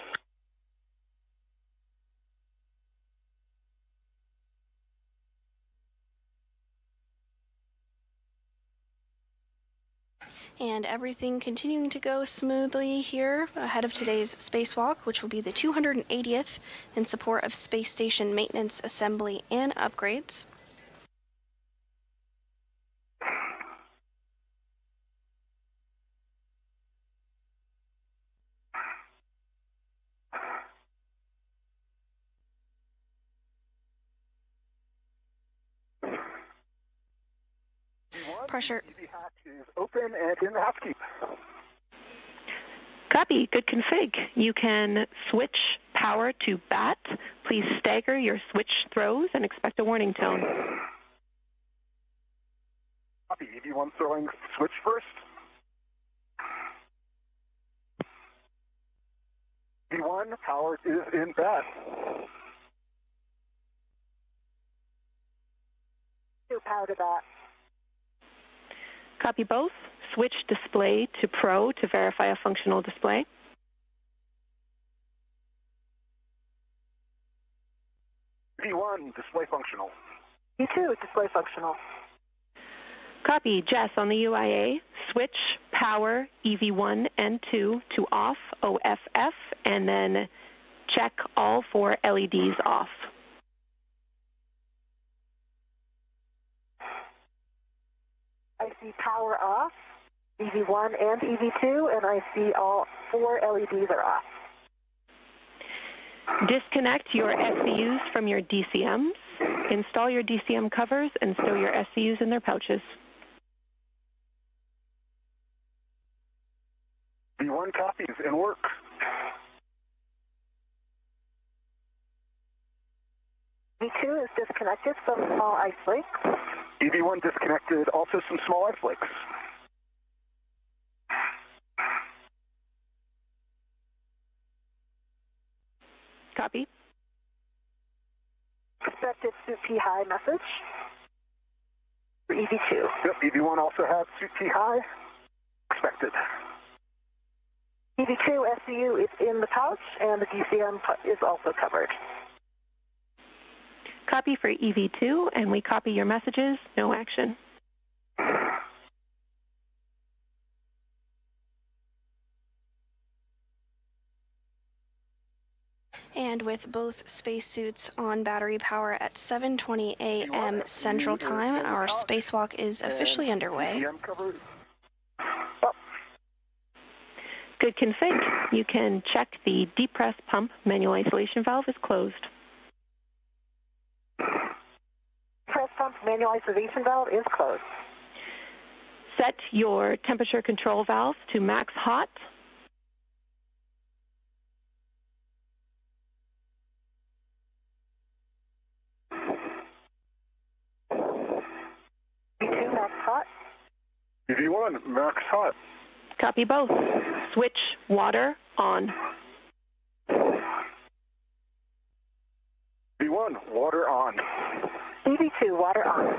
And everything continuing to go smoothly here ahead of today's spacewalk, which will be the 280th in support of space station maintenance, assembly, and upgrades. Pressure. The hatch is open and in the hatch keep. Copy. Good config. You can switch power to BAT. Please stagger your switch throws and expect a warning tone. Copy. EV1 throwing switch first. EV1 power is in BAT. Power to BAT. Copy both. Switch display to Pro to verify a functional display. EV1 display functional. E2 display functional. Copy. Jess, on the UIA, switch power EV1 and 2 to off, OFF, and then check all 4 LEDs off. I see power off, EV1 and EV2, and I see all 4 LEDs are off. Disconnect your SCUs from your DCMs. Install your DCM covers and stow your SCUs in their pouches. EV1 copies in work. EV2 is disconnected from small ice flakes. EV1 disconnected, also some small ice flakes. Copy. Expected suit P high message for EV2. Yep, EV1 also has suit P high. Expected. EV2 SCU is in the pouch, and the DCM is also covered. Copy for EV2, and we copy your messages. No action. And with both spacesuits on battery power at 7:20 a.m. Central Time, our spacewalk is officially underway. Good config. You can check the depress pump manual isolation valve is closed. Press pump manual isolation valve is closed. Set your temperature control valve to max hot. EV2 max hot. EV1 max hot. Copy both. Switch water on. EV1 water on. EV2 water on.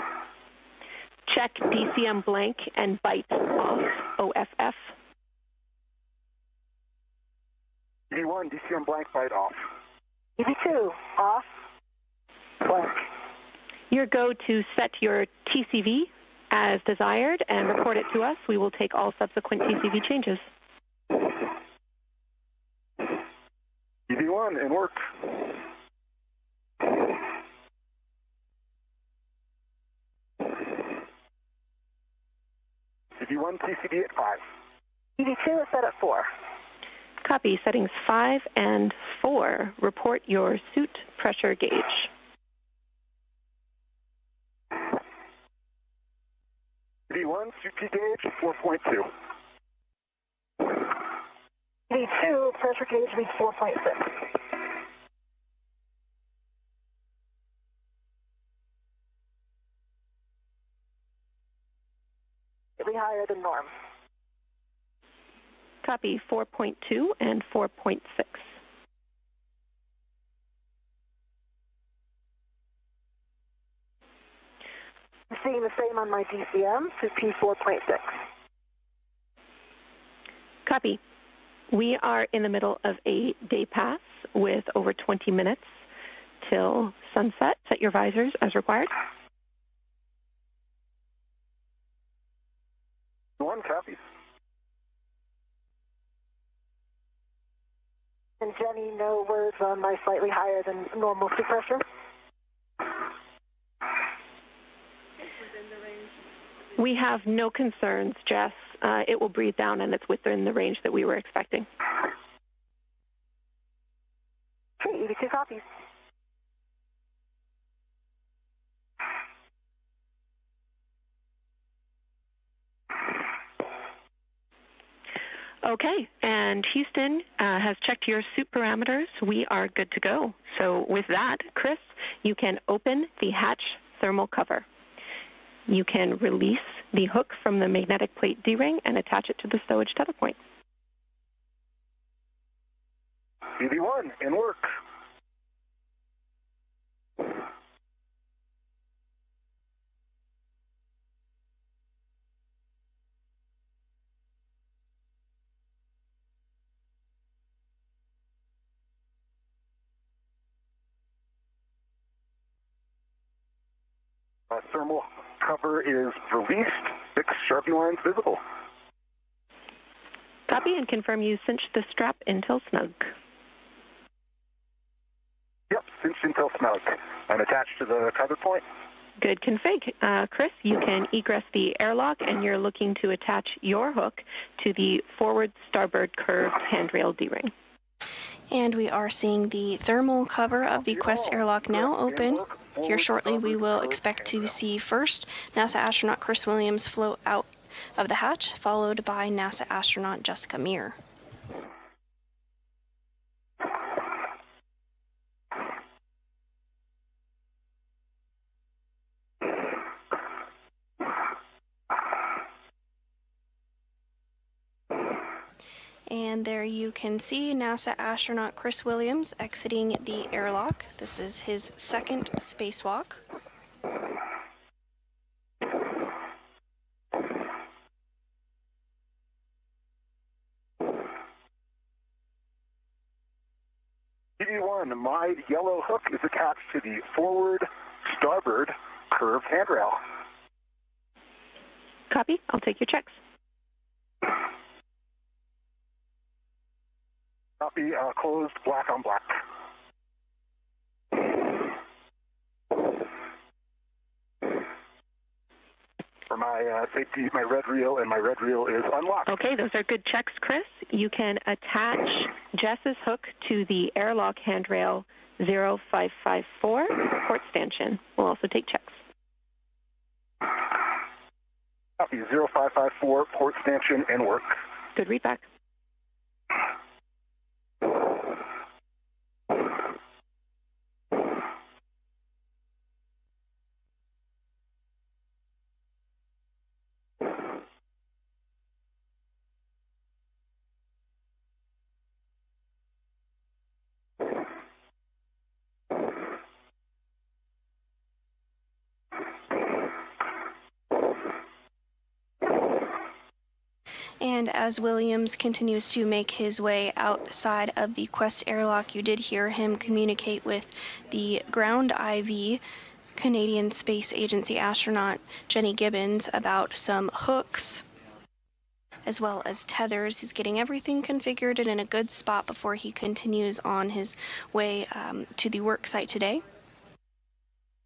Check DCM blank and bite off, OFF. EV1 DCM blank bite off. EV2 off, blank. Your go to set your TCV as desired and report it to us. We will take all subsequent TCV changes. EV1 in work. EV1 TCV at 5. EV2 is set at 4. Copy. Settings 5 and 4. Report your suit pressure gauge. EV1 suit P gauge 4.2. EV2 pressure gauge reads 4.6. It'll be higher than norm. Copy. 4.2 and 4.6. I'm seeing the same on my DCM to P4.6. Copy. We are in the middle of a day pass with over 20 minutes till sunset. Set your visors as required. One copies. And Jenny, no words on my slightly higher than normal sea pressure? We have no concerns, Jess. It will breathe down, and it's within the range that we were expecting. Okay, EV2 copies. Okay, and Houston has checked your suit parameters. We are good to go. So with that, Chris, you can open the hatch thermal cover. You can release the hook from the magnetic plate D-ring and attach it to the stowage tether point. EV1, in work. Thermal cover is released. 6 Sharpie lines visible. Copy, and confirm you cinched the strap until snug. Yep, cinched until snug. And attached to the tether point. Good config. Chris, you can egress the airlock, and you're looking to attach your hook to the forward starboard curved handrail D-ring. And we are seeing the thermal cover of the Quest airlock now open. Here shortly we will expect to see first NASA astronaut Chris Williams float out of the hatch, followed by NASA astronaut Jessica Meir. And there you can see NASA astronaut Chris Williams exiting the airlock. This is his second spacewalk. EV1, my yellow hook is attached to the forward starboard curved handrail. Copy. I'll take your checks. Copy, closed, black on black. For my safety, my red reel, and my red reel is unlocked. Okay, those are good checks, Chris. You can attach Jess's hook to the airlock handrail 0554 port stanchion. We'll also take checks. Copy, 0554 port stanchion and work. Good readback. And as Williams continues to make his way outside of the Quest airlock, you did hear him communicate with the ground IV Canadian Space Agency astronaut Jenny Gibbons about some hooks as well as tethers. He's getting everything configured and in a good spot before he continues on his way to the work site today.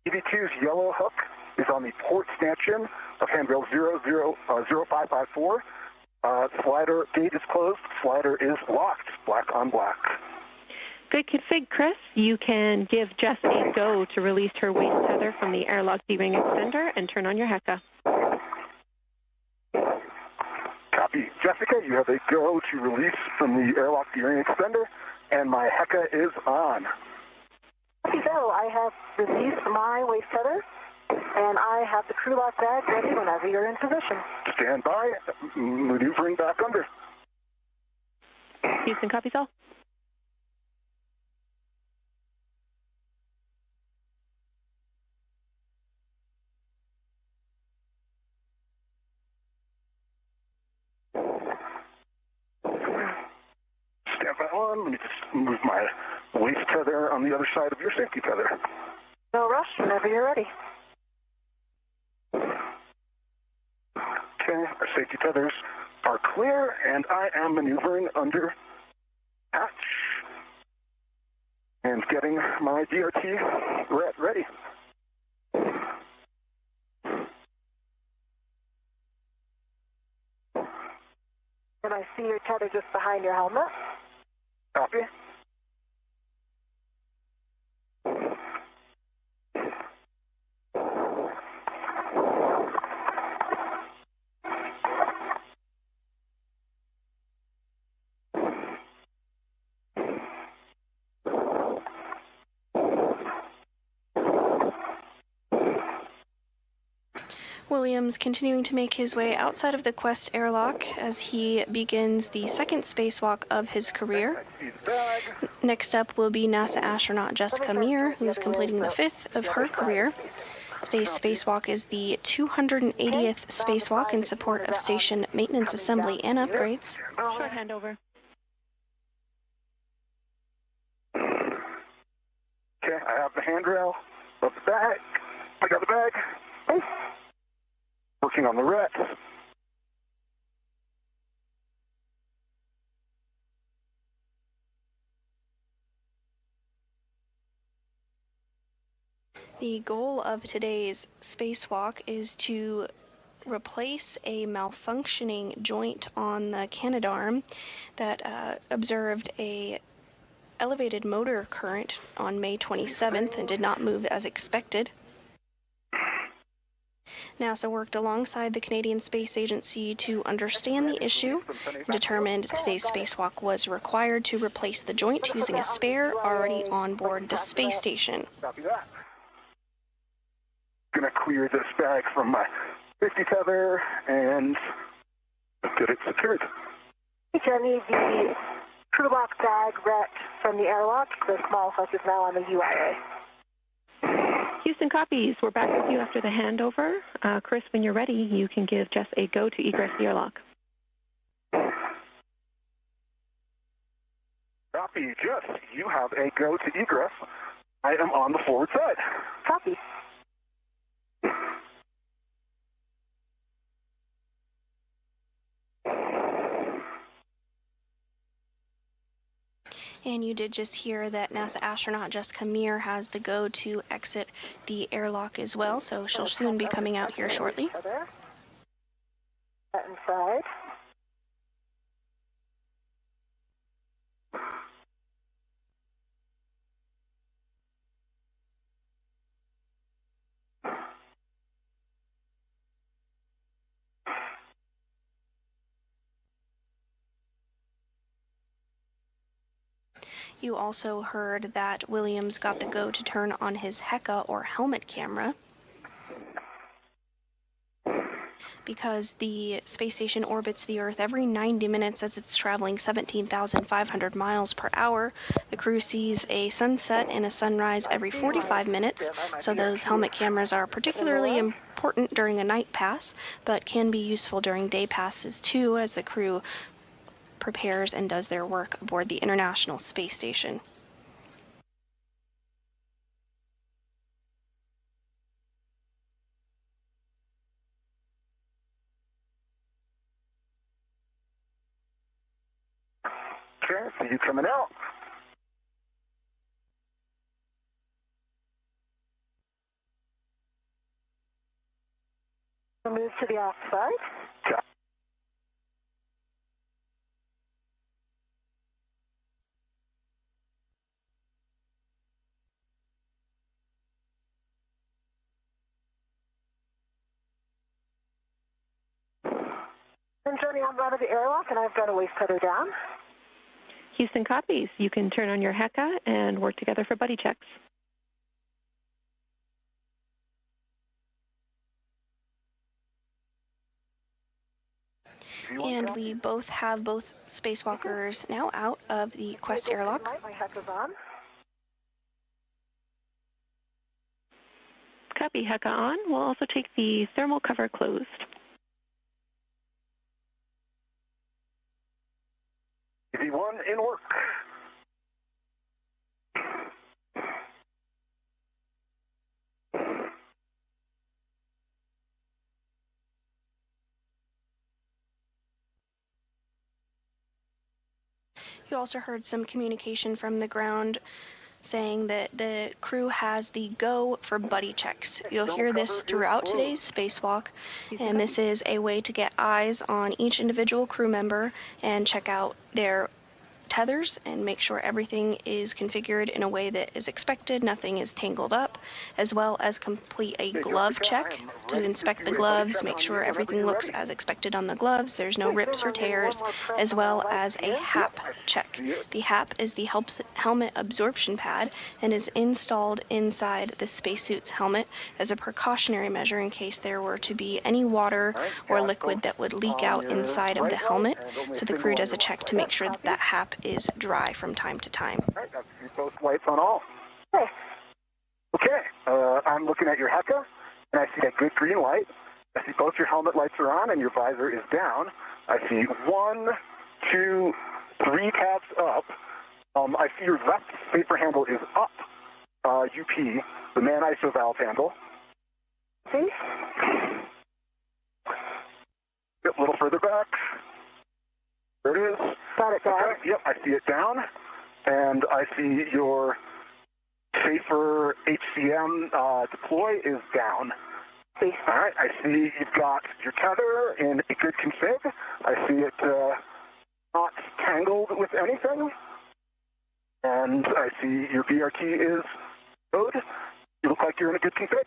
EV2's yellow hook is on the port stanchion of handrail 0554. Slider gate is closed. Slider is locked. Black on black. Good config, Chris. You can give Jess a go to release her waist tether from the airlock D-ring extender and turn on your HECA. Copy. Jessica, you have a go to release from the airlock D-ring extender, and my HECA is on. Copy, so I have released my waist tether, and I have the crew lock bag ready whenever you're in position. Stand by. Maneuvering back under. Houston, copies all. on. Let me just move my waist tether on the other side of your safety tether. No rush, whenever you're ready. Okay, our safety tethers are clear, and I am maneuvering under hatch and getting my DRT ready. And I see your tether just behind your helmet. Copy. Williams continuing to make his way outside of the Quest airlock as he begins the second spacewalk of his career. Next up will be NASA astronaut Jessica Meir, who is completing the fifth of her career. Today's spacewalk is the 280th spacewalk in support of station maintenance assembly and upgrades. Short handover. Okay, I have the handrail of the bag. I got the bag. Working on the rec. The goal of today's spacewalk is to replace a malfunctioning joint on the Canadarm that observed a elevated motor current on May 27th and did not move as expected. NASA worked alongside the Canadian Space Agency to understand the issue and determined today's spacewalk was required to replace the joint using a spare already on board the space station. Copy that. Gonna clear this bag from my safety tether and get it secured. Jenny, the crew lock bag wrecked from the airlock. The small hook is now on the UIA. Houston copies. We're back with you after the handover. Chris, when you're ready, you can give Jess a go to egress the airlock. Copy, Jess. You have a go to egress. I am on the forward side. Copy. And you did just hear that NASA astronaut Jessica Meir has the go to exit the airlock as well, so she'll soon be coming out here shortly. Inside. You also heard that Williams got the go to turn on his HECA or helmet camera because the space station orbits the Earth every 90 minutes as it's traveling 17,500 miles per hour. The crew sees a sunset and a sunrise every 45 minutes, so those helmet cameras are particularly important during a night pass, but can be useful during day passes too as the crew prepares and does their work aboard the International Space Station. Okay, so you coming out. We'll move to the aft side. Okay. I'm turning on out of the airlock, and I've got a waist tether down. Houston copies. You can turn on your HECA and work together for buddy checks. And we both have both spacewalkers now out of the Quest airlock. My HECA's on. Copy, HECA on. We'll also take the thermal cover closed. V1 in work. You also heard some communication from the ground saying that the crew has the go for buddy checks. You'll hear this throughout today's spacewalk, and this is a way to get eyes on each individual crew member and check out their tethers and make sure everything is configured in a way that is expected, nothing is tangled up, as well as complete a glove check to inspect the gloves, make sure everything looks as expected on the gloves, there's no rips or tears, as well as a HAP check. The HAP is the helmet absorption pad and is installed inside the spacesuit's helmet as a precautionary measure in case there were to be any water or liquid that would leak out inside of the helmet. So the crew does a check to make sure that that HAP is dry from time to time. All right, I see both lights on all. Okay, I'm looking at your HECA, and I see a good green light. I see both your helmet lights are on and your visor is down. I see 1, 2, 3 tabs up. I see your left safer handle is up, UP, the man ISO valve handle. See? A little further back. There it is. Got it, Dad. Okay, yep, I see it down, and I see your safer HCM deploy is down. All right, I see you've got your tether in a good config. I see it not tangled with anything, and I see your VRT is good. You look like you're in a good config.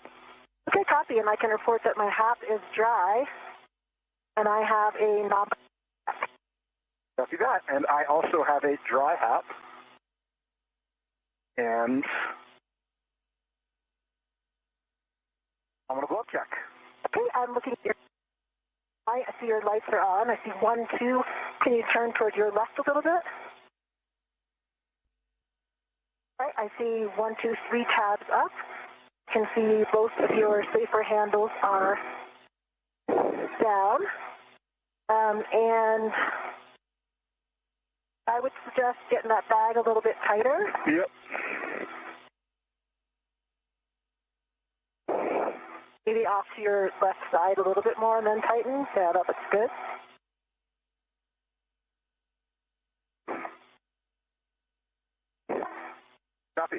Okay, copy, and I can report that my HAP is dry, and I have a knob. Copy that. And I also have a dry HAP. And I'm going to glove check. Okay, I'm looking at your I see your lights are on. I see 1, 2. Can you turn towards your left a little bit? All right, I see 1, 2, 3 tabs up. Can see both of your safer handles are down. And I would suggest getting that bag a little bit tighter. Yep. Maybe off to your left side a little bit more and then tighten. Yeah, that looks good. Copy.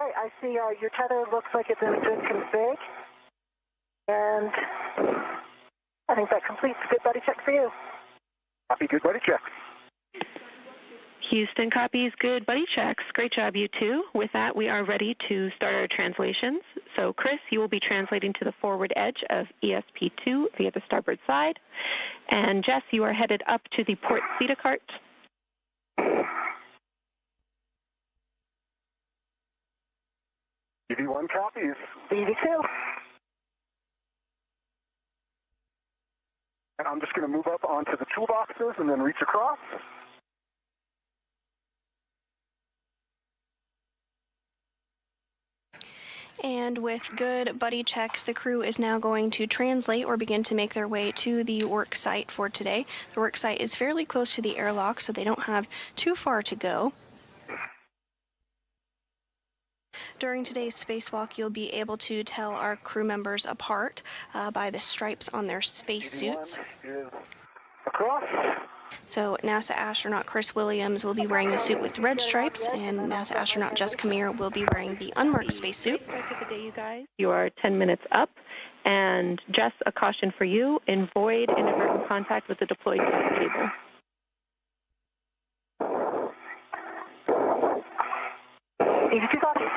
All right, I see your tether looks like it's in good config. And I think that completes a good buddy check for you. Copy, good buddy check. Houston copies good buddy checks. Great job, you two. With that, we are ready to start our translations. So, Chris, you will be translating to the forward edge of ESP2 via the starboard side. And Jess, you are headed up to the port CETA cart. EV1 copies. EV2. And I'm just going to move up onto the toolboxes and then reach across. And with good buddy checks, the crew is now going to translate or begin to make their way to the work site for today. The work site is fairly close to the airlock, so they don't have too far to go. During today's spacewalk, you'll be able to tell our crew members apart by the stripes on their spacesuits. Across. So NASA astronaut Chris Williams will be wearing the suit with red stripes, and NASA astronaut Jessica Meir will be wearing the unmarked spacesuit. You are 10 minutes up, and Jess, a caution for you, avoid inadvertent contact with the deployed cable. EV2 copies.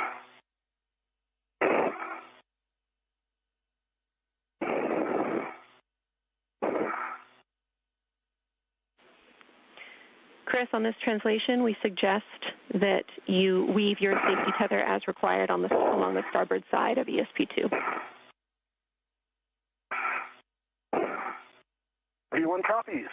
Chris, on this translation, we suggest that you weave your safety tether as required on along the starboard side of ESP2. V1 copies.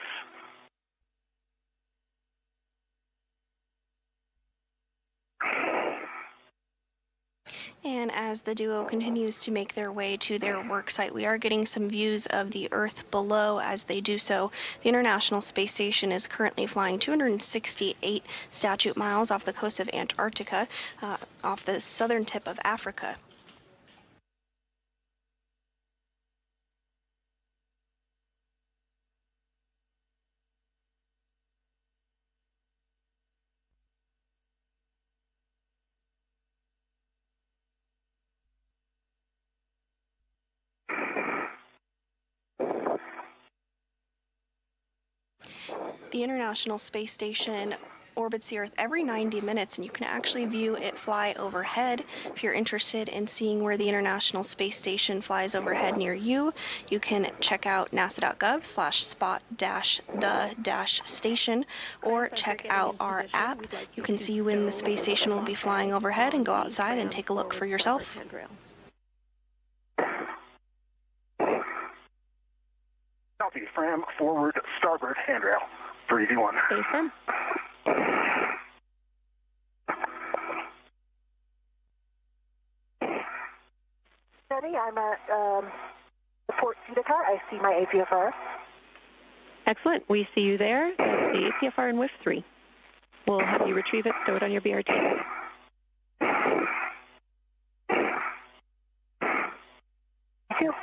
And as the duo continues to make their way to their work site, we are getting some views of the Earth below as they do so. The International Space Station is currently flying 268 statute miles off the coast of Antarctica, off the southern tip of Africa. The International Space Station orbits the Earth every 90 minutes, and you can actually view it fly overhead. If you're interested in seeing where the International Space Station flies overhead near you, you can check out nasa.gov/spot-the-station or check out our app. You can see when the space station will be flying overhead and go outside and take a look for yourself. Copy, Fram forward starboard handrail for EV1. Stay firm. Steady, I'm at the Port Utica. I see my APFR. Excellent. We see you there. That's the APFR in WIF 3. We'll have you retrieve it, stow it on your BRT. Thank you.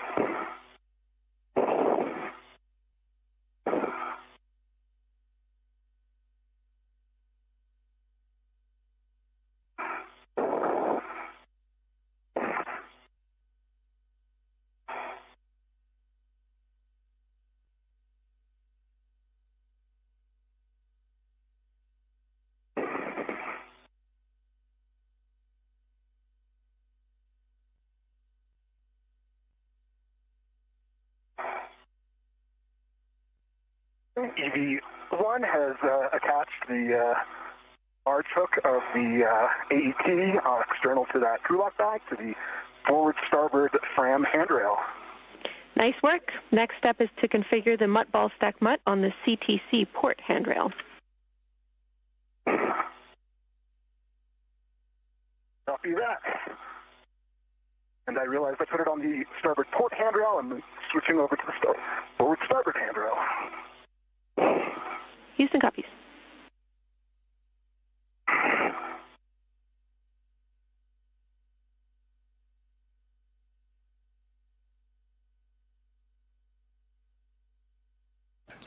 EV1 has attached the large hook of the AET external to that crew lock bag to the forward starboard Fram handrail. Nice work. Next step is to configure the MUT ball stack MUT on the CTC port handrail. Copy that. And I realized I put it on the starboard port handrail. I'm switching over to the forward starboard handrail. Houston copies.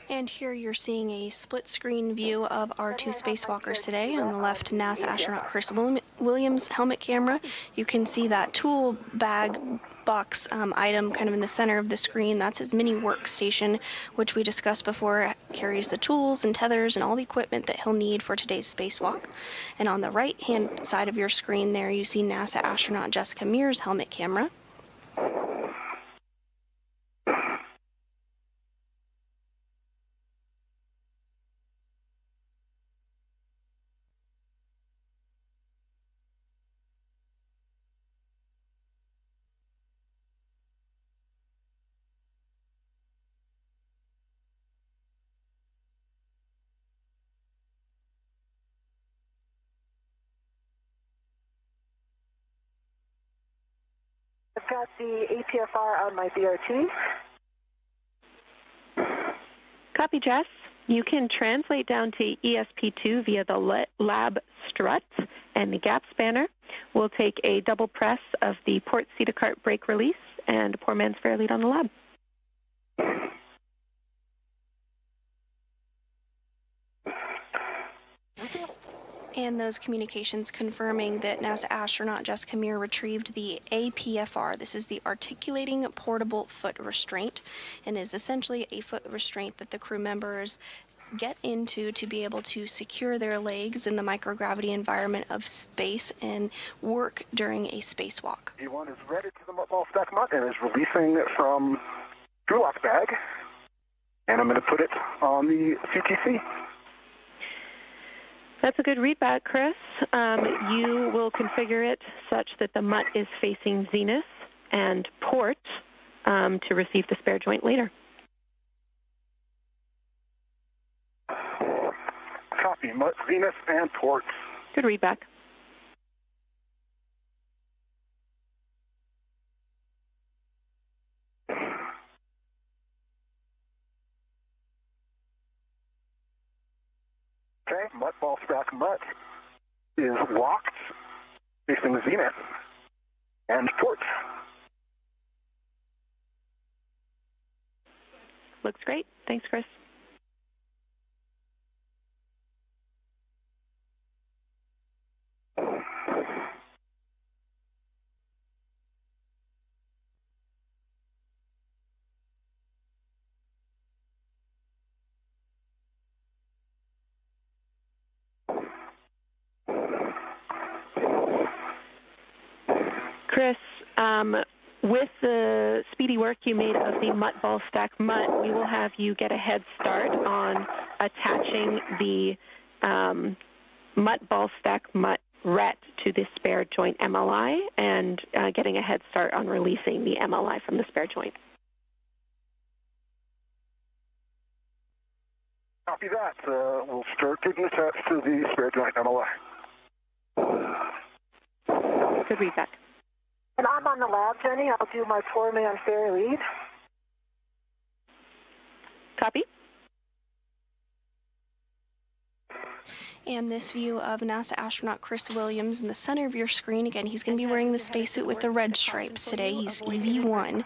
And here you're seeing a split screen view of our two spacewalkers today. On the left, NASA astronaut Chris Williams' helmet camera. You can see that tool bag box item kind of in the center of the screen. That's his mini workstation, which we discussed before. It carries the tools and tethers and all the equipment that he'll need for today's spacewalk. And on the right hand side of your screen there, you see NASA astronaut Jessica Meir's helmet camera. I've got the APFR on my BRT. Copy, Jess. You can translate down to ESP2 via the lab strut and the gap spanner. We'll take a double press of the port Cedar brake release and poor man's fair lead on the lab. And those communications confirming that NASA astronaut Jessica Meir retrieved the APFR. This is the Articulating Portable Foot Restraint, and is essentially a foot restraint that the crew members get into to be able to secure their legs in the microgravity environment of space and work during a spacewalk. E1 is ready to the ball stack MUT and is releasing from crew lock bag, and I'm going to put it on the CTC. That's a good readback, Chris. You will configure it such that the MUT is facing zenith and port to receive the spare joint later. Copy, MUT, zenith, and port. Good readback. Okay, MUT ball stack MUT is locked, facing zenith and port. Looks great. Thanks, Chris. Chris, with the speedy work you made of the mutt ball stack mutt, we will have you get a head start on attaching the mutt ball stack mutt RET to the spare joint MLI and getting a head start on releasing the MLI from the spare joint. Copy that. We'll start getting attached to the spare joint MLI. Good readback. And I'm on the lab, Jenny. I'll do my four-man fair lead. Copy. And this view of NASA astronaut Chris Williams in the center of your screen. Again, he's going to be wearing the spacesuit with the red stripes today. He's EV1.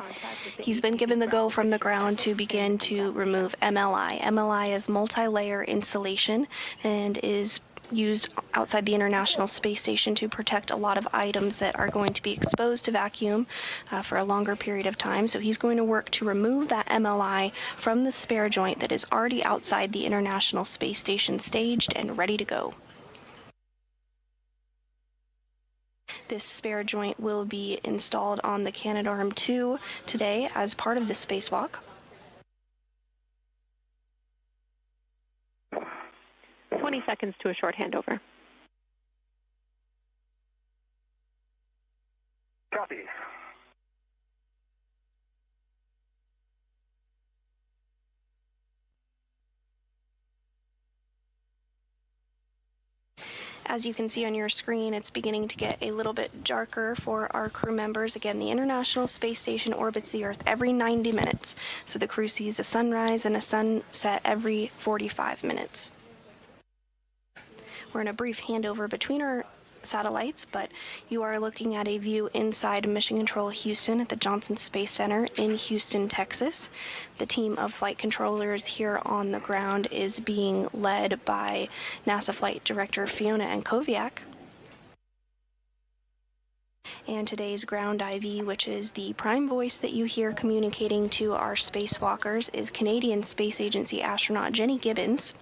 He's been given the go from the ground to begin to remove MLI. MLI is multi-layer insulation and is used outside the International Space Station to protect a lot of items that are going to be exposed to vacuum for a longer period of time. So he's going to work to remove that MLI from the spare joint that is already outside the International Space Station, staged and ready to go. This spare joint will be installed on the Canadarm2 today as part of the spacewalk. 20 seconds to a short handover. Copy. As you can see on your screen, it's beginning to get a little bit darker for our crew members. Again, the International Space Station orbits the Earth every 90 minutes, so the crew sees a sunrise and a sunset every 45 minutes. We're in a brief handover between our satellites, but you are looking at a view inside Mission Control Houston at the Johnson Space Center in Houston, Texas. The team of flight controllers here on the ground is being led by NASA Flight Director Fiona Ankoviak. And today's ground IV, which is the prime voice that you hear communicating to our spacewalkers, is Canadian Space Agency astronaut Jenny Gibbons.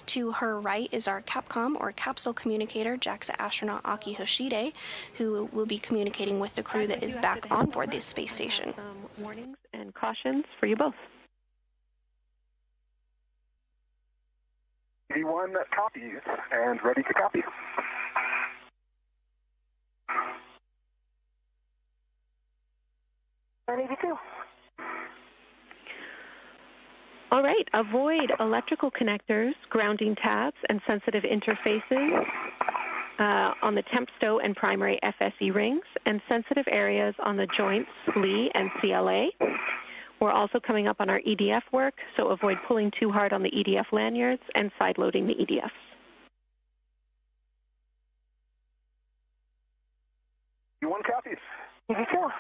To her right is our Capcom, or capsule communicator, JAXA astronaut Aki Hoshide, who will be communicating with the crew that is back on board this space station. Some warnings and cautions for you both. EV1 copies and ready to copy. And EV2. All right, avoid electrical connectors, grounding tabs, and sensitive interfaces on the temp stow and primary FSE rings, and sensitive areas on the joints SLE and CLA. We're also coming up on our EDF work, so avoid pulling too hard on the EDF lanyards and side-loading the EDFs. EV1 copies. EV2.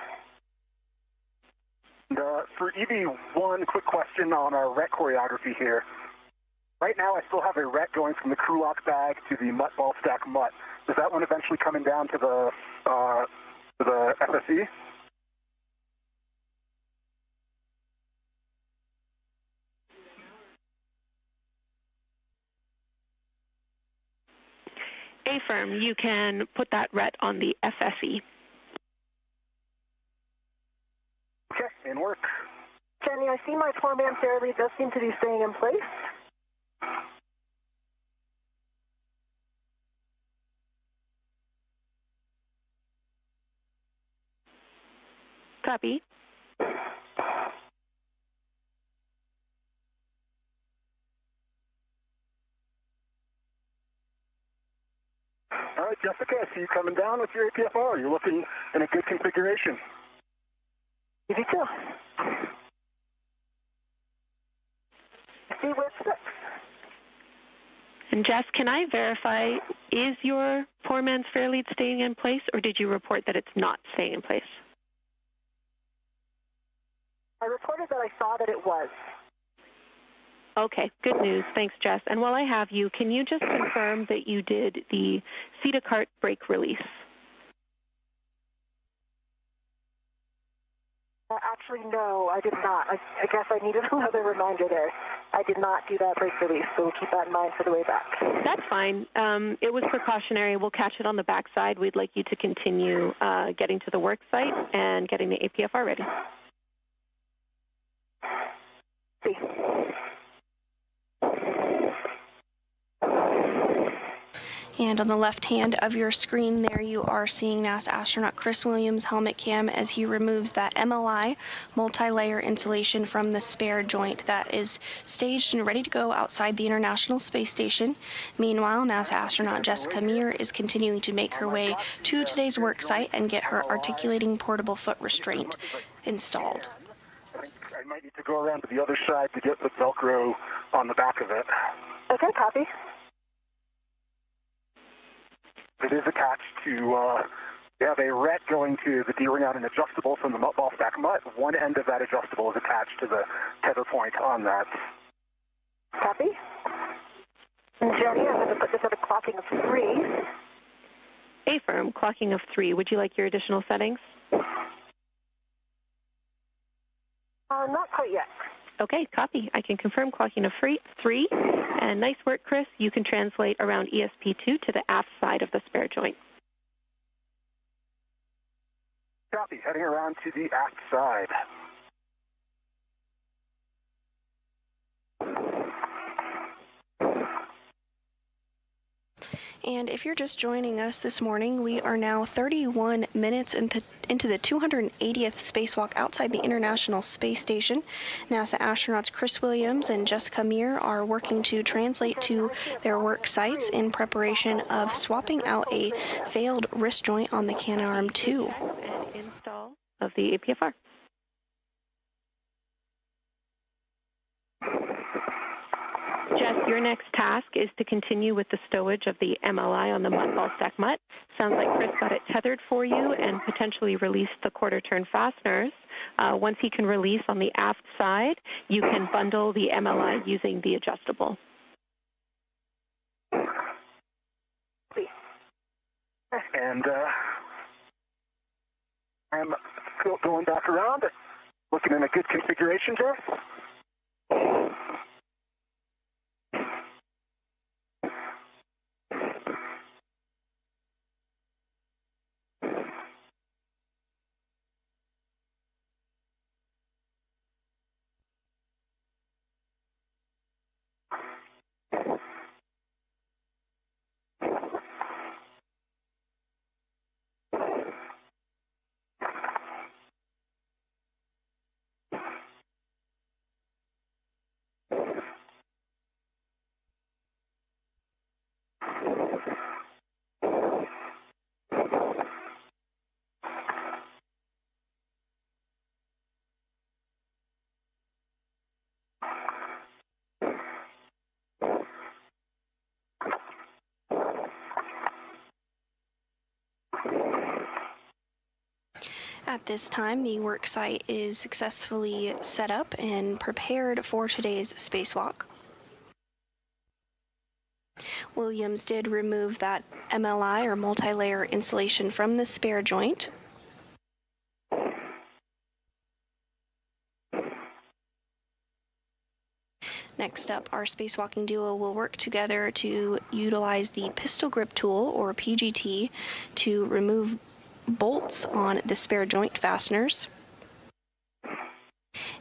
For EV1, quick question on our RET choreography here. Right now, I still have a RET going from the crew lock bag to the mutt ball stack mutt. Is that one eventually coming down to the FSE? A-firm, you can put that RET on the FSE. Okay, in work. Jenny, I see my four-man fair lead does seem to be staying in place. Copy. All right, Jessica, I see you coming down with your APFR. You're looking in a good configuration. EV2. See where it sits. And Jess, can I verify, is your poor man's fair lead staying in place, or did you report that it's not staying in place? I reported that I saw that it was. Okay, good news. Thanks, Jess. And while I have you, can you just confirm that you did the seat-a-cart brake release? Actually, no, I did not. I guess I needed another reminder there. I did not do that brake release, so we'll keep that in mind for the way back. That's fine. It was precautionary. We'll catch it on the backside. We'd like you to continue getting to the work site and getting the APFR ready. See. And on the left hand of your screen there, you are seeing NASA astronaut Chris Williams' helmet cam as he removes that MLI multi-layer insulation from the spare joint that is staged and ready to go outside the International Space Station. Meanwhile, NASA astronaut Jessica Meir is continuing to make her way to today's work site and get her articulating portable foot restraint installed. I think I might need to go around to the other side to get the Velcro on the back of it. Okay, copy. It is attached to, we have a ret going to the D-ring on an adjustable from the ball stack mutt. One end of that adjustable is attached to the tether point on that. Copy. And Jenny, I'm going to put this at a clocking of 3. Affirm, clocking of 3. Would you like your additional settings? Not quite yet. Okay, copy. I can confirm clocking of 3. And nice work, Chris. You can translate around ESP2 to the aft side of the spare joint. Copy. Heading around to the aft side. And if you're just joining us this morning, we are now 31 minutes into the 280th spacewalk outside the International Space Station. NASA astronauts Chris Williams and Jessica Meir are working to translate to their work sites in preparation of swapping out a failed wrist joint on the Canadarm2. And install of the APFR. Jess, your next task is to continue with the stowage of the MLI on the ball stack mutt. Sounds like Chris got it tethered for you and potentially released the quarter-turn fasteners. Once he can release on the aft side, you can bundle the MLI using the adjustable. And I'm going back around, looking in a good configuration here. At this time, the work site is successfully set up and prepared for today's spacewalk. Williams did remove that MLI or multi-layer insulation from the spare joint. Next up, our spacewalking duo will work together to utilize the pistol grip tool, or PGT, to remove bolts on the spare joint fasteners.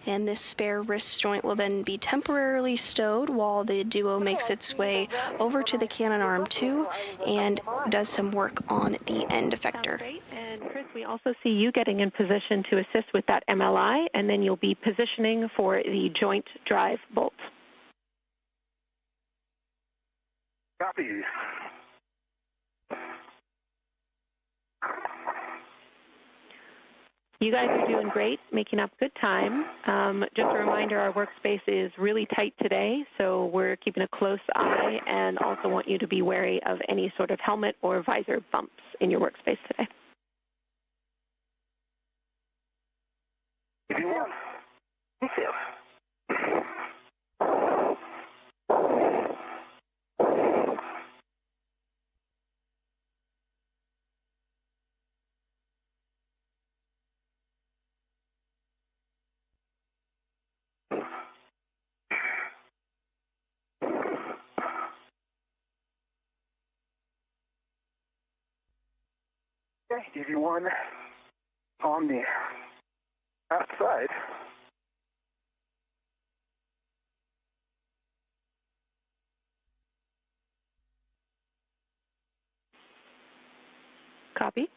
And this spare wrist joint will then be temporarily stowed while the duo makes its way over to the Canadarm2 and does some work on the end effector. Great. And Chris, we also see you getting in position to assist with that MLI, and then you'll be positioning for the joint drive bolt. Copy. You guys are doing great, making up good time. Just a reminder, our workspace is really tight today, so we're keeping a close eye and also want you to be wary of any sort of helmet or visor bumps in your workspace today. Me too. Okay, EV1 on the aft side. Copy.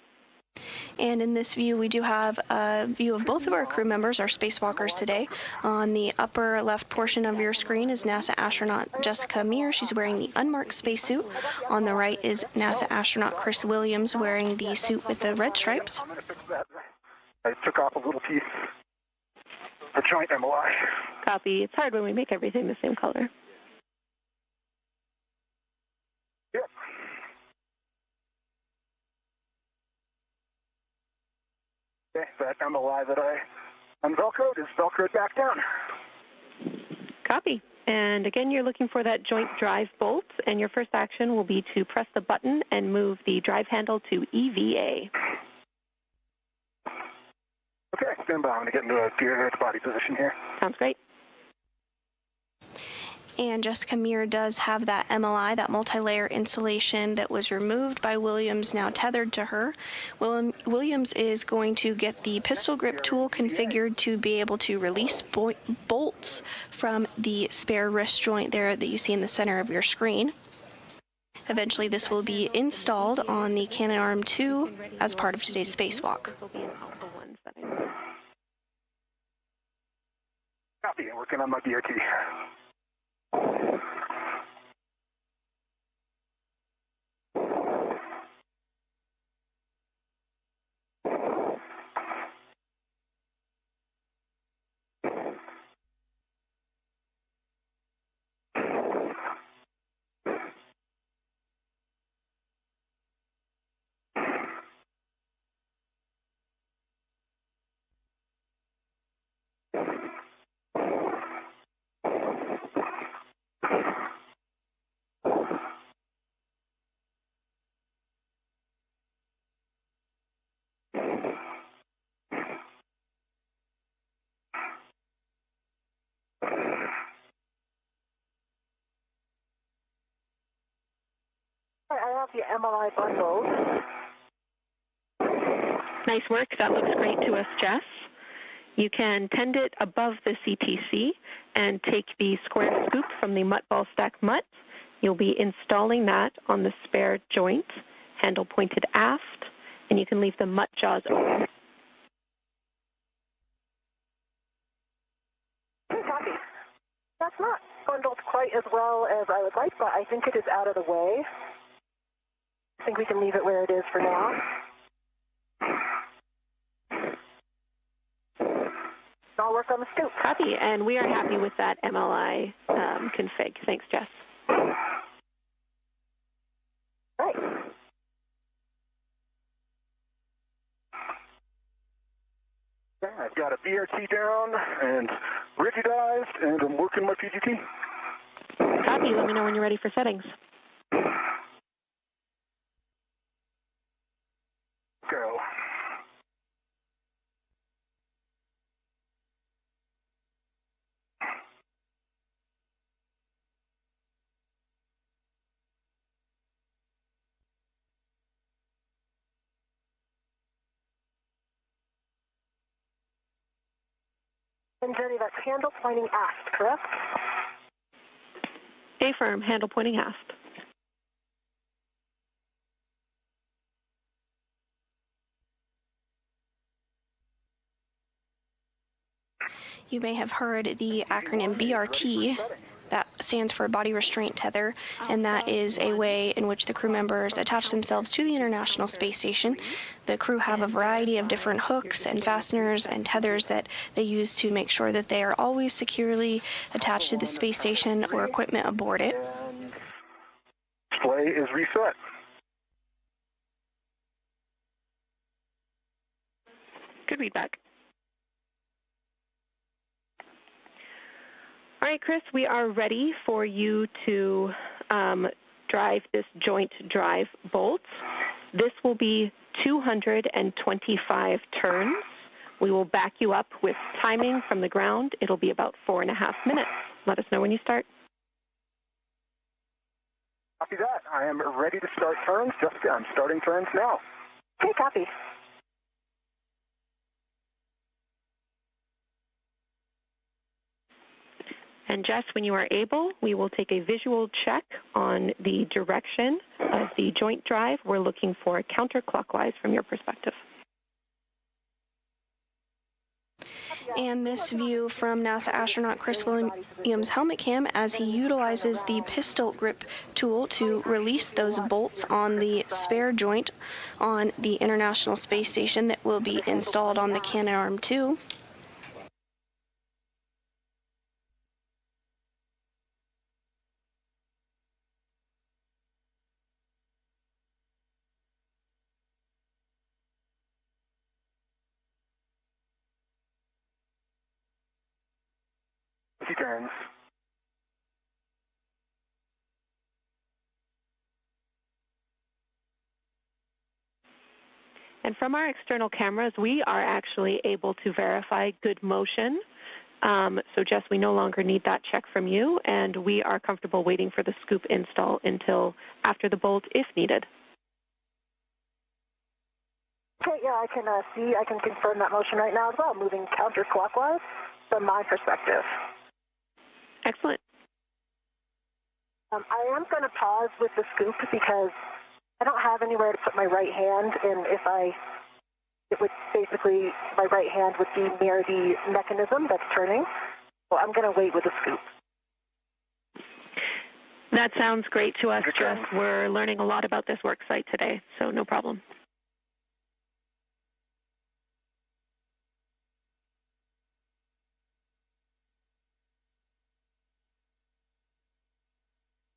And in this view, we do have a view of both of our crew members, our spacewalkers today. On the upper left portion of your screen is NASA astronaut Jessica Meir. She's wearing the unmarked spacesuit. On the right is NASA astronaut Chris Williams wearing the suit with the red stripes. I'm going to fix that. I took off a little piece, the joint MOI. Copy. It's hard when we make everything the same color. Yep. Okay, that MOI that I unvelcroed is velcroed back down. Copy. And again, you're looking for that joint drive bolt, and your first action will be to press the button and move the drive handle to EVA. Okay, stand by. I'm going to get into a gear body position here. Sounds great. And Jessica Meir does have that MLI, that multi-layer insulation that was removed by Williams, now tethered to her. Williams is going to get the pistol grip tool configured to be able to release bolts from the spare wrist joint there that you see in the center of your screen. Eventually, this will be installed on the Canadarm2 as part of today's spacewalk. Copy, working on my BRT. I have the MLI bundled. Nice work. That looks great to us, Jess. You can tend it above the CTC and take the square scoop from the mutt ball stack mutt. You'll be installing that on the spare joint, handle pointed aft, and you can leave the mutt jaws open. Copy. That's not bundled quite as well as I would like, but I think it is out of the way. I think we can leave it where it is for now. I'll work on the scoop. Copy, and we are happy with that MLI config. Thanks, Jess. Right. I've got a BRT down and rigidized, and I'm working my PGT. Copy. Let me know when you're ready for settings. Go. And Jenny, that's handle pointing aft, correct? A-firm, handle pointing aft. You may have heard the acronym BRT. That stands for Body Restraint Tether, and that is a way in which the crew members attach themselves to the International Space Station. The crew have a variety of different hooks and fasteners and tethers that they use to make sure that they are always securely attached to the space station or equipment aboard it. Display is reset. Good feedback. All right, Chris, we are ready for you to drive this joint drive bolt. This will be 225 turns. We will back you up with timing from the ground. It'll be about 4.5 minutes. Let us know when you start. Copy that. I am ready to start turns. Jessica, I'm starting turns now. Okay, copy. And Jess, when you are able, we will take a visual check on the direction of the joint drive. We're looking for counterclockwise from your perspective. And this view from NASA astronaut Chris Williams' helmet cam as he utilizes the pistol grip tool to release those bolts on the spare joint on the International Space Station that will be installed on the Canadarm2. Turns. And from our external cameras, we are actually able to verify good motion. So, Jess, we no longer need that check from you, and we are comfortable waiting for the scoop install until after the bolt, if needed. Okay, yeah, I can confirm that motion right now as well, moving counterclockwise from my perspective. Excellent. I am going to pause with the scoop because I don't have anywhere to put my right hand, and it would basically, my right hand would be near the mechanism that's turning. So I'm going to wait with the scoop. That sounds great to us, Jess. We're learning a lot about this work site today, so no problem.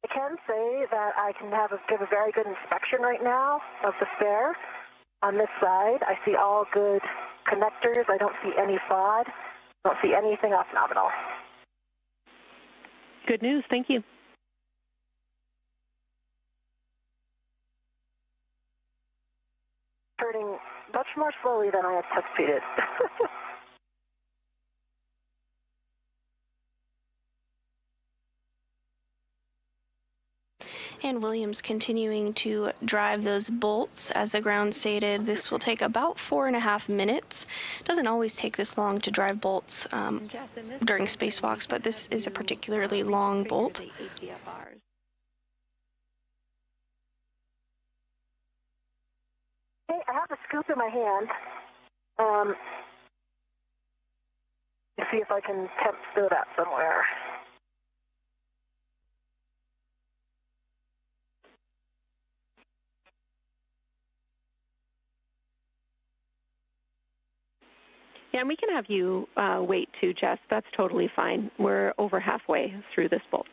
I can say that I can give a very good inspection right now of the spare. On this side, I see all good connectors. I don't see any FOD. I don't see anything off nominal. Good news. Thank you. Turning much more slowly than I anticipated. And Williams continuing to drive those bolts. As the ground stated, this will take about 4.5 minutes. Doesn't always take this long to drive bolts during spacewalks, but this is a particularly long bolt. Okay, I have a scoop in my hand. Let's see if I can temp stow that somewhere. Yeah, and we can have you wait too, Jess. That's totally fine. We're over halfway through this bolt.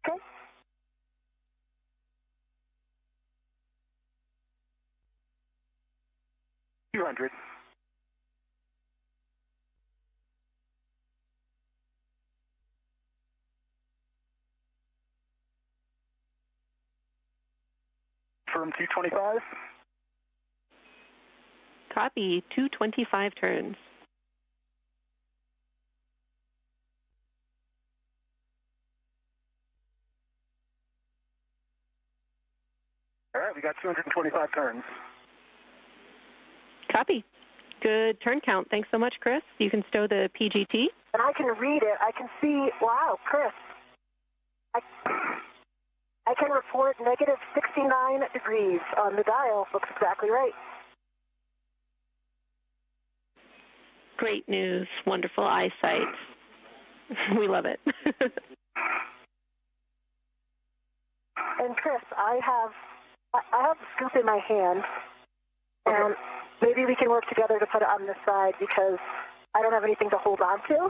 Okay. $200. Firm 225. Copy. 225 turns. All right, we got 225 turns. Copy. Good turn count. Thanks so much, Chris. You can stow the PGT. And I can read it. I can see, wow, Chris. I can report negative 69 degrees on the dial. Looks exactly right. Great news. Wonderful eyesight. We love it. And Chris, I have a scoop in my hand, and maybe we can work together to put it on this side because I don't have anything to hold on to.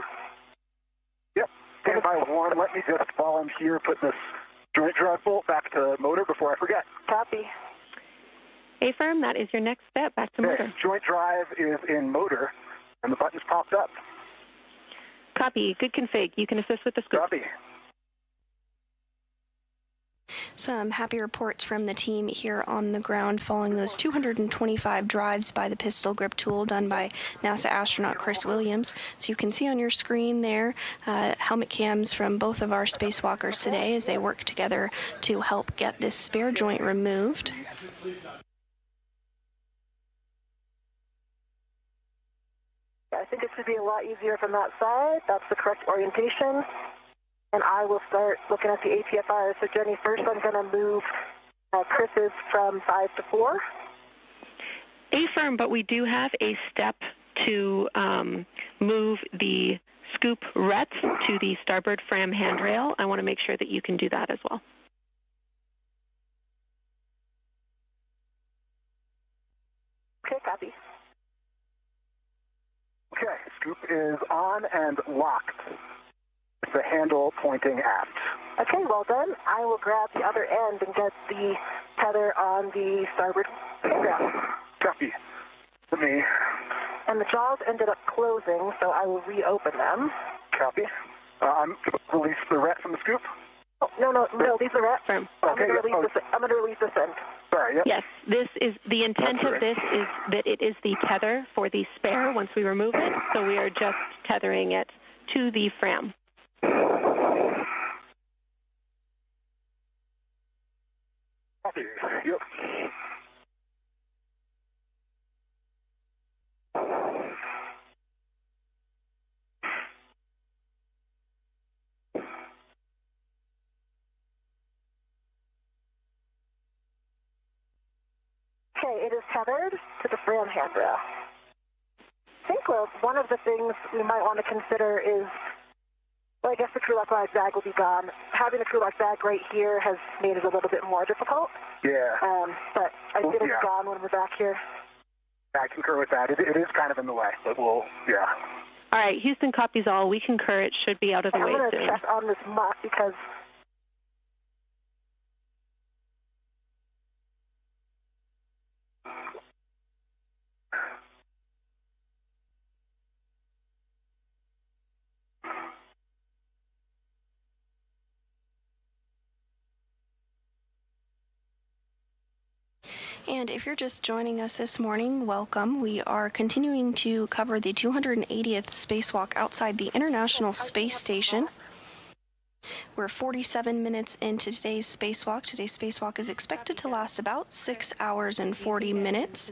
Yep. Stand by one. Let me just volunteer put this joint drive bolt back to motor before I forget. Copy. A-firm, that is your next step, back to motor. Joint drive is in motor, and the button's popped up. Copy. Good config. You can assist with the scoop. Copy. Some happy reports from the team here on the ground following those 225 drives by the pistol grip tool done by NASA astronaut Chris Williams. So you can see on your screen there helmet cams from both of our spacewalkers today as they work together to help get this spare joint removed. I think it should be a lot easier from that side. That's the correct orientation. And I will start looking at the ATFR. So Jenny, first I'm going to move Chris's from 5 to 4. Affirm, but we do have a step to move the scoop RET to the starboard fram handrail. I want to make sure that you can do that as well. Okay, copy. Okay, scoop is on and locked. The handle pointing aft. Okay, well done. I will grab the other end and get the tether on the starboard ground. Copy. For me. And the jaws ended up closing, so I will reopen them. Copy. Release the rat from the scoop? Oh, no, leave the rat. Firm. I'm going to release this end. Sorry, yep. Yes, this is the intent of this is that it is the tether for the spare once we remove it, so we are just tethering it to the fram. Copy. Yep. Okay, it is tethered to the fram handrail. I think one of the things we might want to consider is, well, I guess the crew lock bag will be gone. Having the crew lock bag right here has made it a little bit more difficult. Yeah. But I think it'll be gone when we're back here. I concur with that. It is kind of in the way, but yeah. All right, Houston copies all. We concur it should be out of the way soon. I'm going to check on this mutt because And if you're just joining us this morning, welcome. We are continuing to cover the 280th spacewalk outside the International Space Station. We're 47 minutes into today's spacewalk. Today's spacewalk is expected to last about 6 hours and 40 minutes.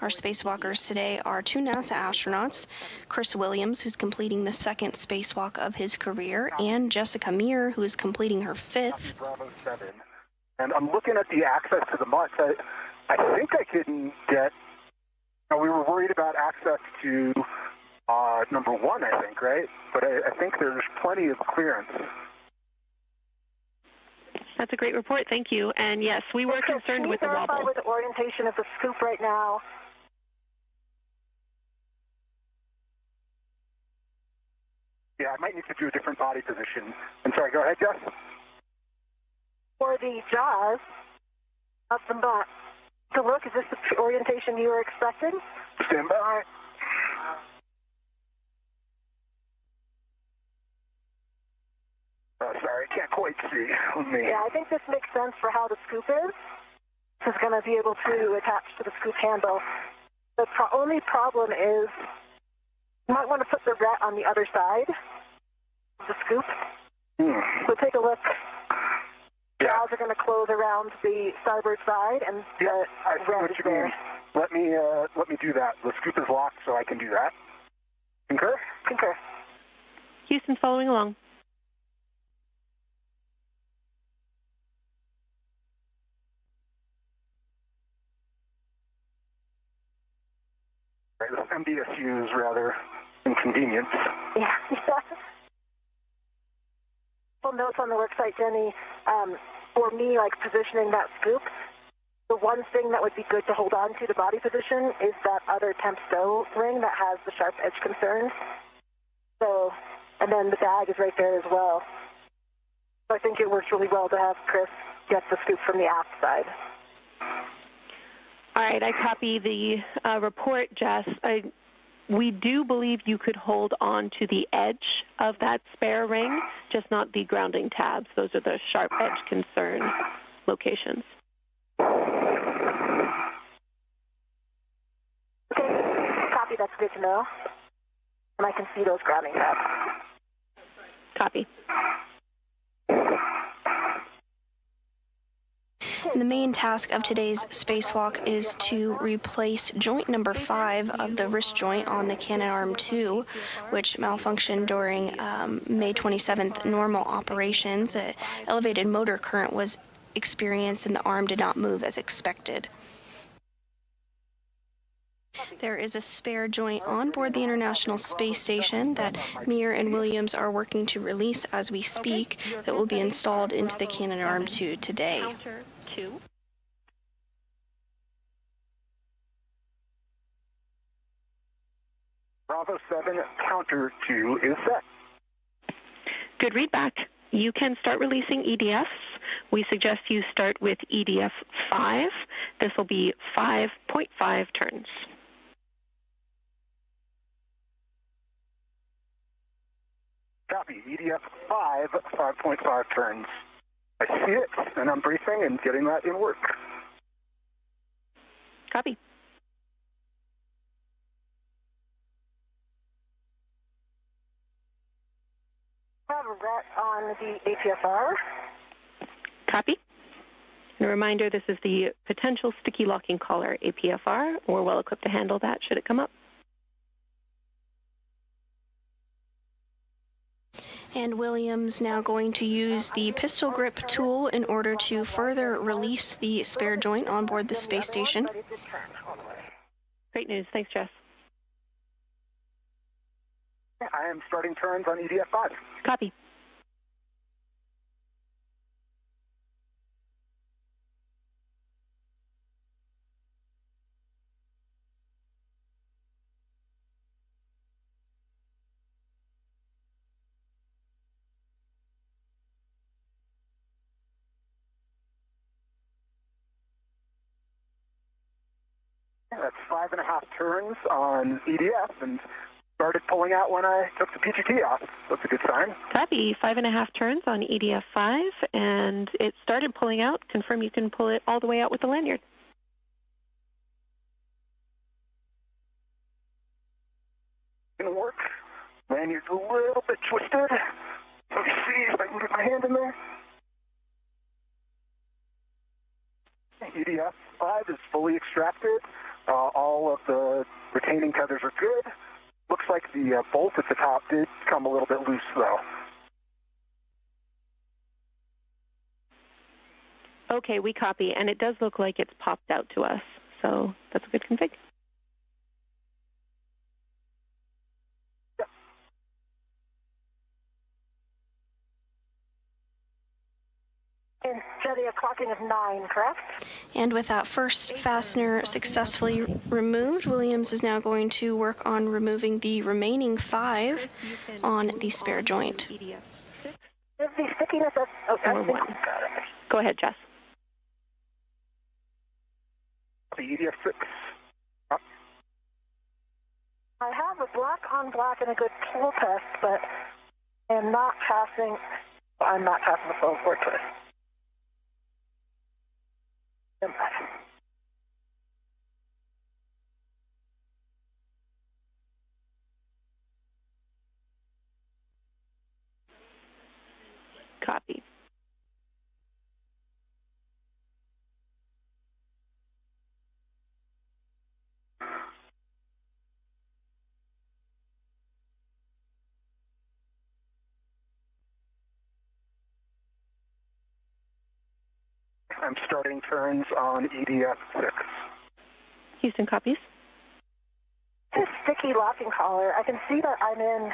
Our spacewalkers today are 2 NASA astronauts, Chris Williams, who's completing the 2nd spacewalk of his career, and Jessica Meir, who is completing her 5th. Bravo 7. And I'm looking at the access to the mutts. I think I can get, we were worried about access to number 1, I think, right? But I think there's plenty of clearance. That's a great report. Thank you. And yes, we were concerned with the wobble. Can you verify with the orientation of the scoop right now? Yeah, I might need to do a different body position. I'm sorry, go ahead, Jess. For the jaws of the butt. So look, is this the orientation you were expecting? Stand by. Oh, sorry, I can't quite see. Yeah, I think this makes sense for how the scoop is. This is going to be able to attach to the scoop handle. The only problem is you might want to put the rat on the other side of the scoop. So take a look. Jaws are going to close around the starboard side, and I see what you mean. Let me do that. The scoop is locked, so I can do that. Concur? Concur. Houston's following along. Right, this MDSU is rather inconvenient. Yeah. Well, notes on the worksite, Jenny. For me, like positioning that scoop, the one thing that would be good to hold on to the body position is that other temp stow ring that has the sharp edge concerns. So, and then the bag is right there as well. So I think it works really well to have Chris get the scoop from the aft side. All right, I copy the report, Jess. We do believe you could hold on to the edge of that spare ring, just not the grounding tabs. Those are the sharp edge concern locations. Okay, copy, that's good to know. And I can see those grounding tabs. Copy. And the main task of today's spacewalk is to replace joint number 5 of the wrist joint on the Canadarm2, which malfunctioned during May 27th normal operations. An elevated motor current was experienced and the arm did not move as expected. There is a spare joint on board the International Space Station that Meir and Williams are working to release as we speak that will be installed into the Canadarm2 today. Bravo 7, counter 2 is set. Good read back. You can start releasing EDFs. We suggest you start with EDF 5. This will be 5.5 turns. Copy, EDF 5, 5.5 turns. I see it, and I'm briefing and getting that in work. Copy. I have a ret on the APSR. Copy. And a reminder, this is the potential sticky locking collar APFR. We're well equipped to handle that should it come up. And Williams now going to use the pistol grip tool in order to further release the spare joint on board the space station. Great news. Thanks, Jess. I am starting turns on EDF 5. Copy. That's 5.5 turns on EDF, and started pulling out when I took the PGT off. That's a good sign. Copy. 5.5 turns on EDF 5, and it started pulling out. Confirm you can pull it all the way out with the lanyard. Gonna work. Lanyard's a little bit twisted. Let me see if I can get my hand in there. EDF 5 is fully extracted. All of the retaining tethers are good. Looks like the bolt at the top did come a little bit loose, though. Okay, we copy, and it does look like it's popped out to us, so that's a good config. Yep. And Jetty, a clocking of 9, correct? And with that first fastener successfully removed, Williams is now going to work on removing the remaining 5 on the spare joint. Is the stickiness of... Okay. Or 1. Go ahead, Jess. The EDF 6. I have a black on black and a good pull test, but I'm not passing the phone port test. Copy. I'm starting turns on EDF 6. Houston copies. This sticky locking collar, I can see that I'm in...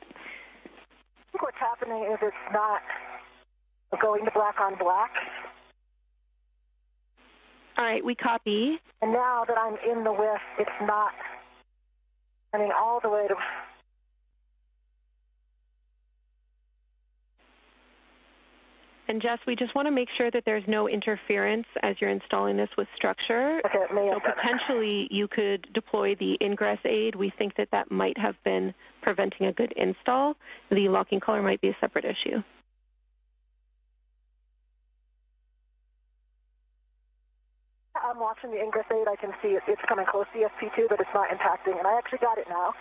I think what's happening is it's not going to black on black. All right, we copy. And now that I'm in the whiff, it's not running all the way to... And Jess, we just want to make sure that there's no interference as you're installing this with structure. Okay, so potentially you could deploy the ingress aid. We think that that might have been preventing a good install. The locking collar might be a separate issue. I'm watching the ingress aid. I can see it's coming close to ESP2, but it's not impacting. And I actually got it now.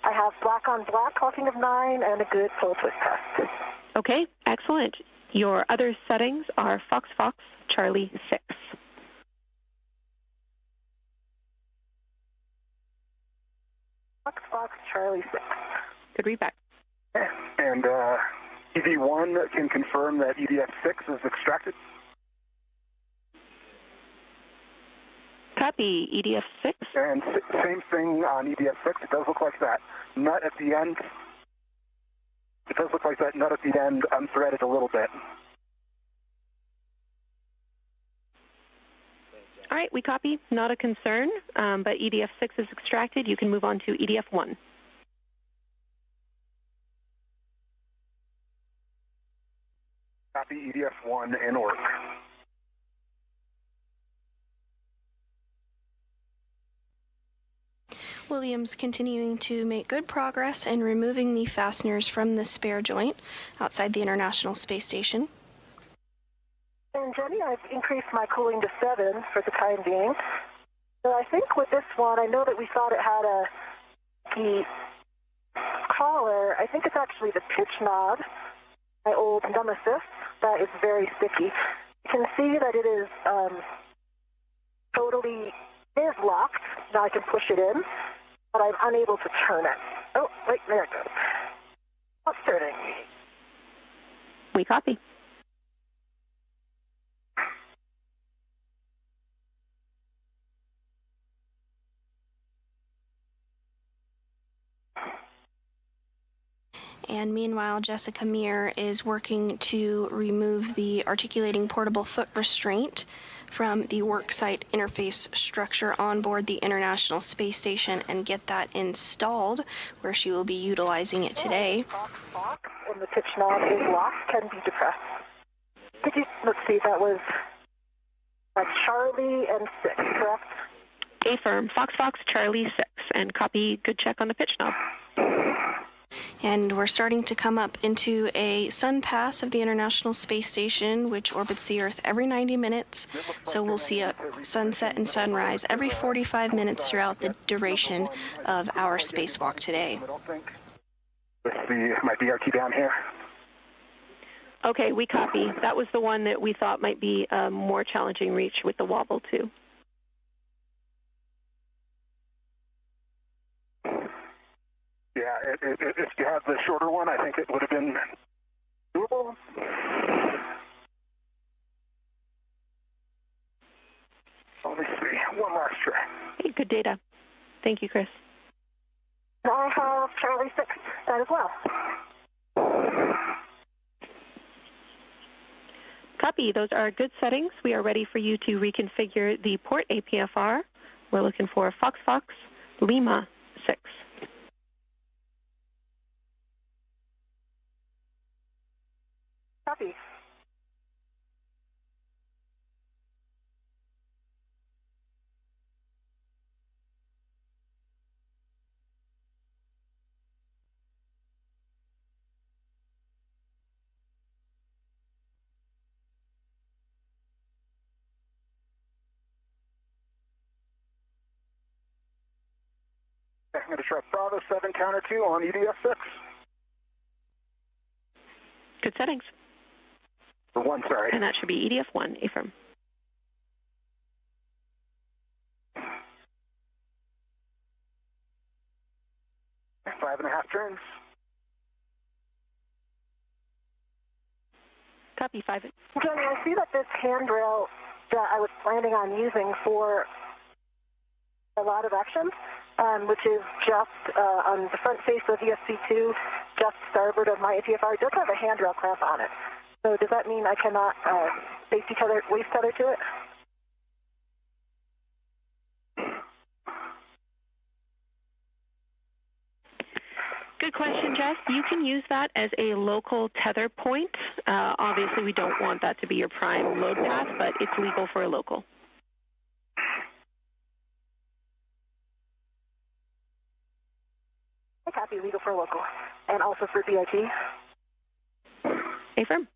I have black on black locking of 9 and a good full twist test. Okay, excellent. Your other settings are Fox Fox Charlie 6. Fox Fox Charlie 6. Good readback. And ED1 can confirm that EDF6 is extracted. Copy, EDF6. And same thing on EDF6. It does look like that nut at the end. It does look like that nut at the end unthreaded a little bit. All right, we copy. Not a concern, but EDF6 is extracted. You can move on to EDF1. Copy, EDF1 in work. Williams continuing to make good progress in removing the fasteners from the spare joint outside the International Space Station. And Jenny, I've increased my cooling to 7 for the time being. So I think with this one, I know that we thought it had the collar. I think it's actually the pitch knob, my old nemesis, that is very sticky. You can see that it is totally locked. Now I can push it in, but I'm unable to turn it. Oh, wait, there it goes. Not turning. We copy. And meanwhile, Jessica Meir is working to remove the articulating portable foot restraint from the worksite interface structure on board the International Space Station and get that installed, where she will be utilizing it today. Box and the pitch knob is locked, can be depressed. Let's see, that was Charlie and 6, correct? Affirm, Fox Fox Charlie 6, and copy, good check on the pitch knob. And we're starting to come up into a sun pass of the International Space Station, which orbits the Earth every 90 minutes. So we'll see a sunset and sunrise every 45 minutes throughout the duration of our spacewalk today. With my DRT down here. Okay, we copy. That was the one that we thought might be a more challenging reach with the wobble, too. Yeah, if you had the shorter one, I think it would have been doable. Let me see. One last try. Hey, good data. Thank you, Chris. I have Charlie 6 that as well. Copy. Those are good settings. We are ready for you to reconfigure the port APFR. We're looking for Fox Fox Lima 6. Copy. I'm going to try Bravo 7 counter 2 on EDF6. Good settings. For 1, sorry. And that should be EDF1, affirm. Five and a half turns. Copy, 5. Johnny, I see that this handrail that I was planning on using for a lot of actions, which is just on the front face of ESP2, just starboard of my APFR, does have a handrail clamp on it. So does that mean I cannot safety tether, waist tether to it? Good question, Jess. You can use that as a local tether point. Obviously, we don't want that to be your prime load path, but it's legal for a local. Copy, legal for a local. And also for BIP. Affirm.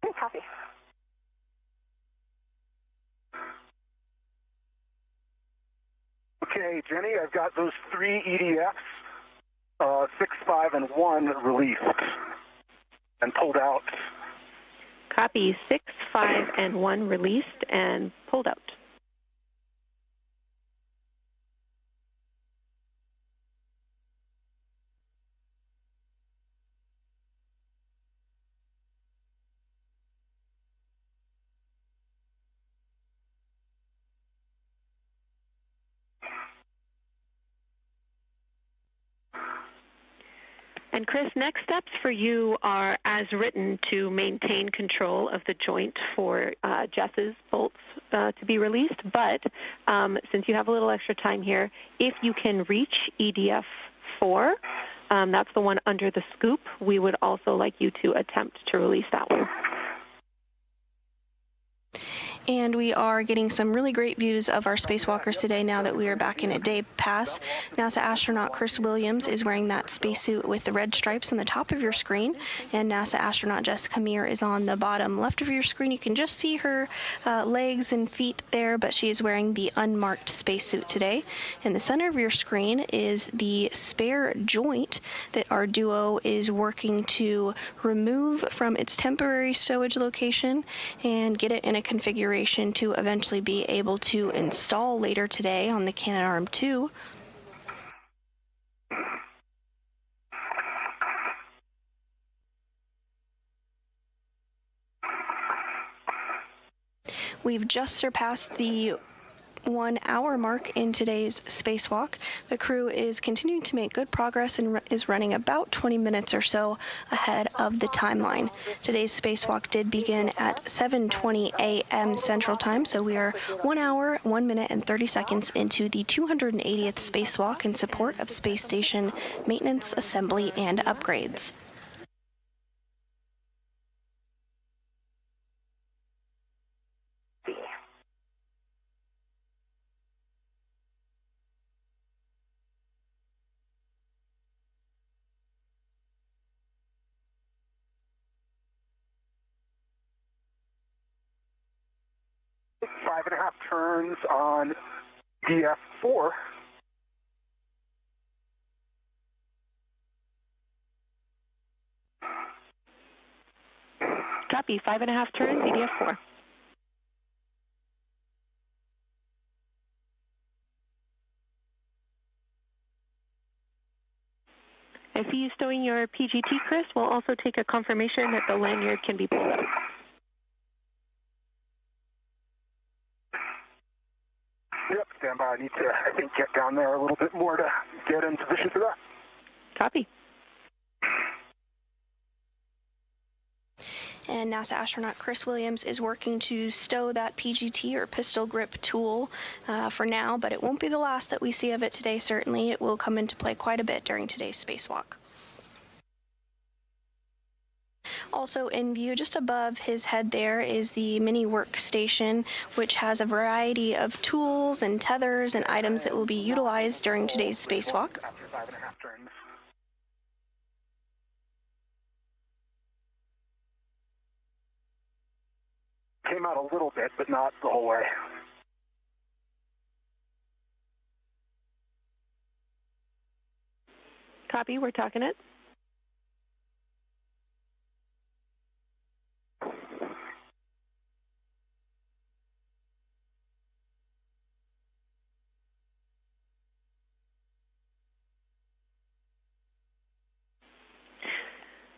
Okay, copy. Okay, Jenny, I've got those 3 EDFs, 6, 5, and 1 released and pulled out. Copy. 6, 5, and 1 released and pulled out. And Chris, next steps for you are, as written, to maintain control of the joint for Jess's bolts to be released. But since you have a little extra time here, if you can reach EDF 4, that's the one under the scoop, we would also like you to attempt to release that one. And we are getting some really great views of our spacewalkers today now that we are back in a day pass. NASA astronaut Chris Williams is wearing that spacesuit with the red stripes on the top of your screen, and NASA astronaut Jessica Meir is on the bottom left of your screen. You can just see her legs and feet there, but she is wearing the unmarked spacesuit today. In the center of your screen is the spare joint that our duo is working to remove from its temporary stowage location and get it in a configuration to eventually be able to install later today on the Canadarm2. We've just surpassed the 1 hour mark in today's spacewalk. The crew is continuing to make good progress and is running about 20 minutes or so ahead of the timeline. Today's spacewalk did begin at 7:20 a.m. Central Time, so we are 1 hour, 1 minute, and 30 seconds into the 280th spacewalk in support of space station maintenance, assembly, and upgrades. Five and a half turns on DF4. Copy. 5.5 turns, EDF4. I see you stowing your PGT, Chris. We'll also take a confirmation that the lanyard can be pulled out. Yep, stand by. I need to, I think, get down there a little bit more to get in position for that. Copy. And NASA astronaut Chris Williams is working to stow that PGT or pistol grip tool for now, but it won't be the last that we see of it today, certainly. It will come into play quite a bit during today's spacewalk. Also in view just above his head there is the mini workstation, which has a variety of tools and tethers and items that will be utilized during today's spacewalk. After 5.5 turns. Came out a little bit, but not the whole way. Copy, we're talking it.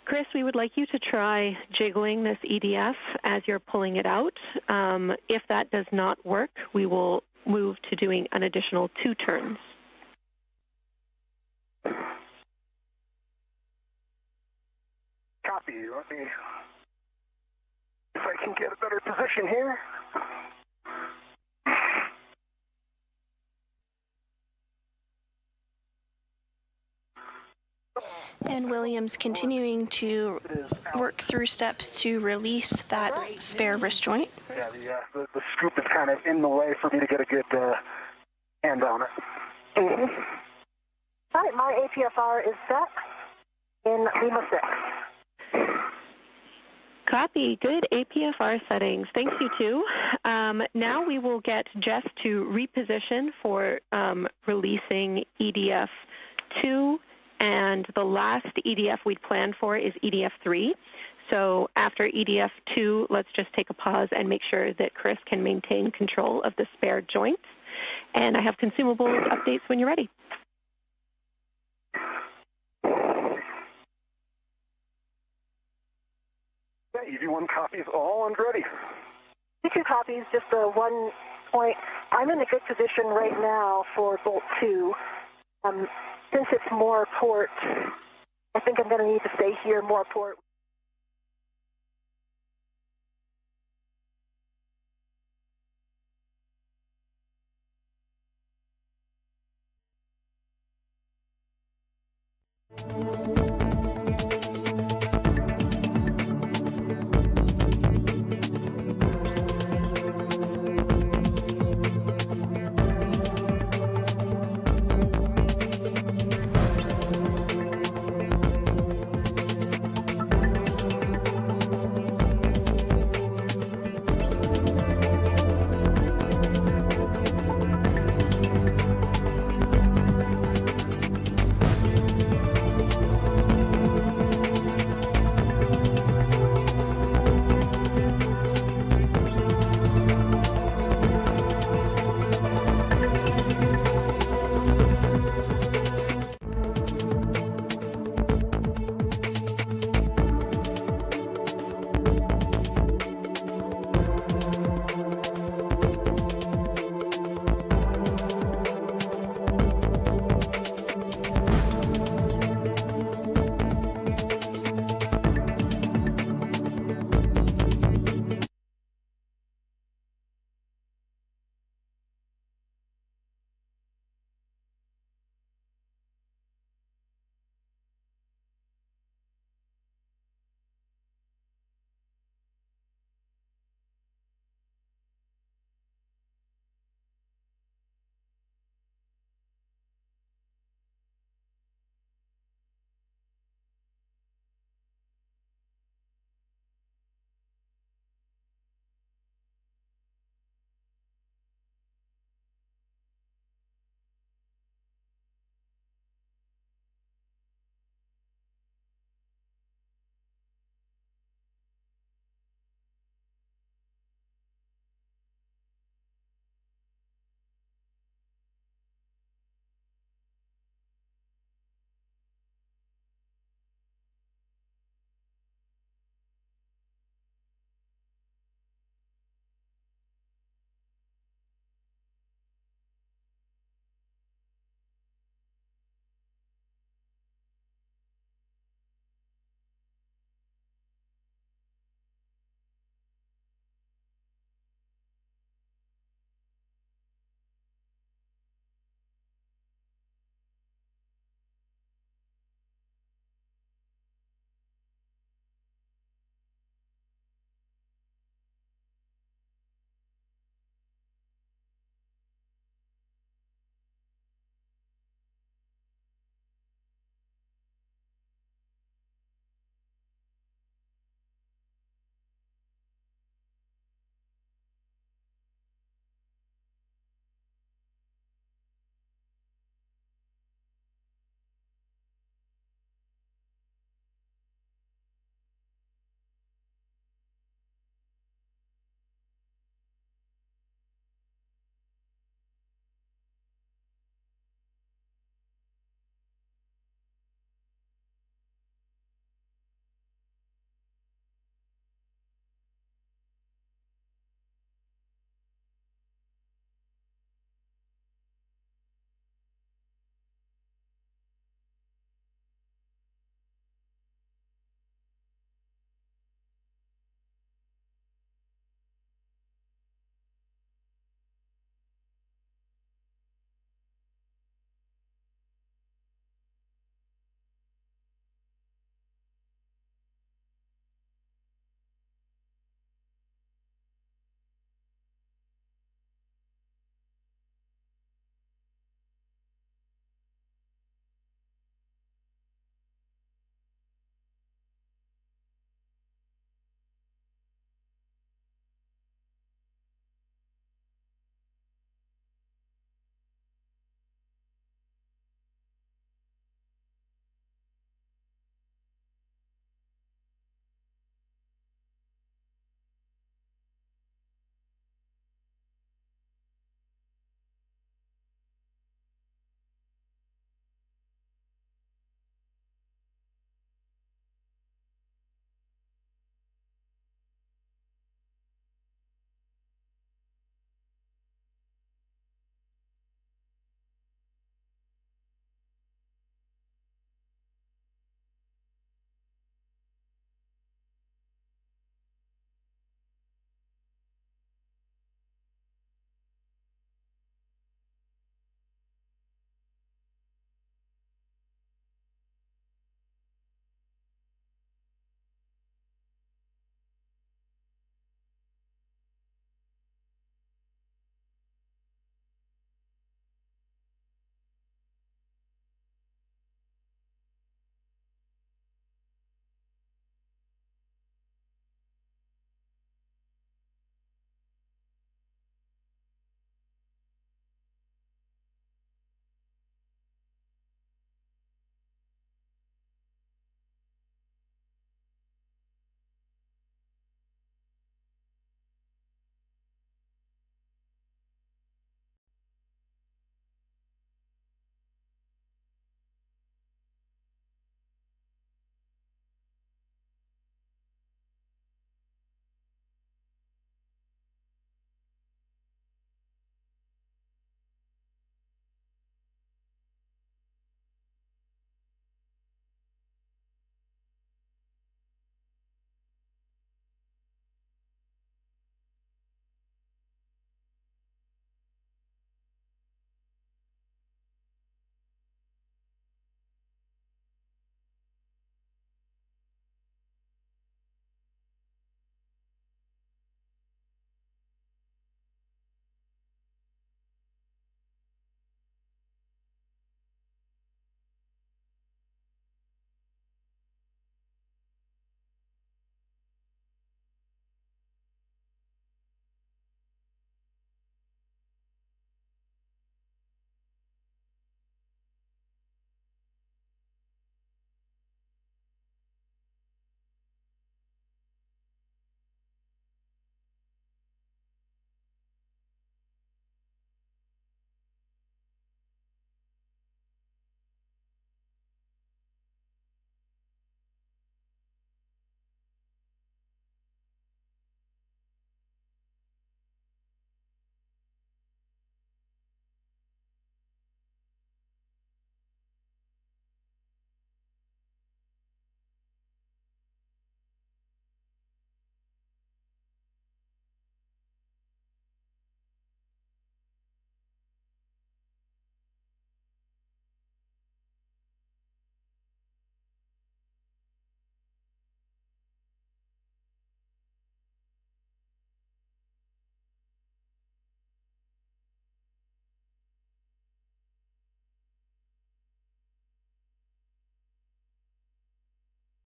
Chris, we would like you to try jiggling this EDF as you're pulling it out. If that does not work, we will move to doing an additional 2 turns. Copy. Let me, if I can get a better position here. And Williams continuing to work through steps to release that spare wrist joint. Yeah, the scoop is kind of in the way for me to get a good hand on it. Mm-hmm. All right, my APFR is set in Lima 6. Copy. Good APFR settings. Thanks, you two. Now we will get Jess to reposition for releasing EDF 2, and the last EDF we'd planned for is EDF 3. So after EDF 2, let's just take a pause and make sure that Chris can maintain control of the spare joints. And I have consumables updates when you're ready. Yeah, EV1 copies all and ready. EV2 copies, just 1 point. I'm in a good position right now for bolt 2. Since it's more port, I think I'm going to need to stay here more port.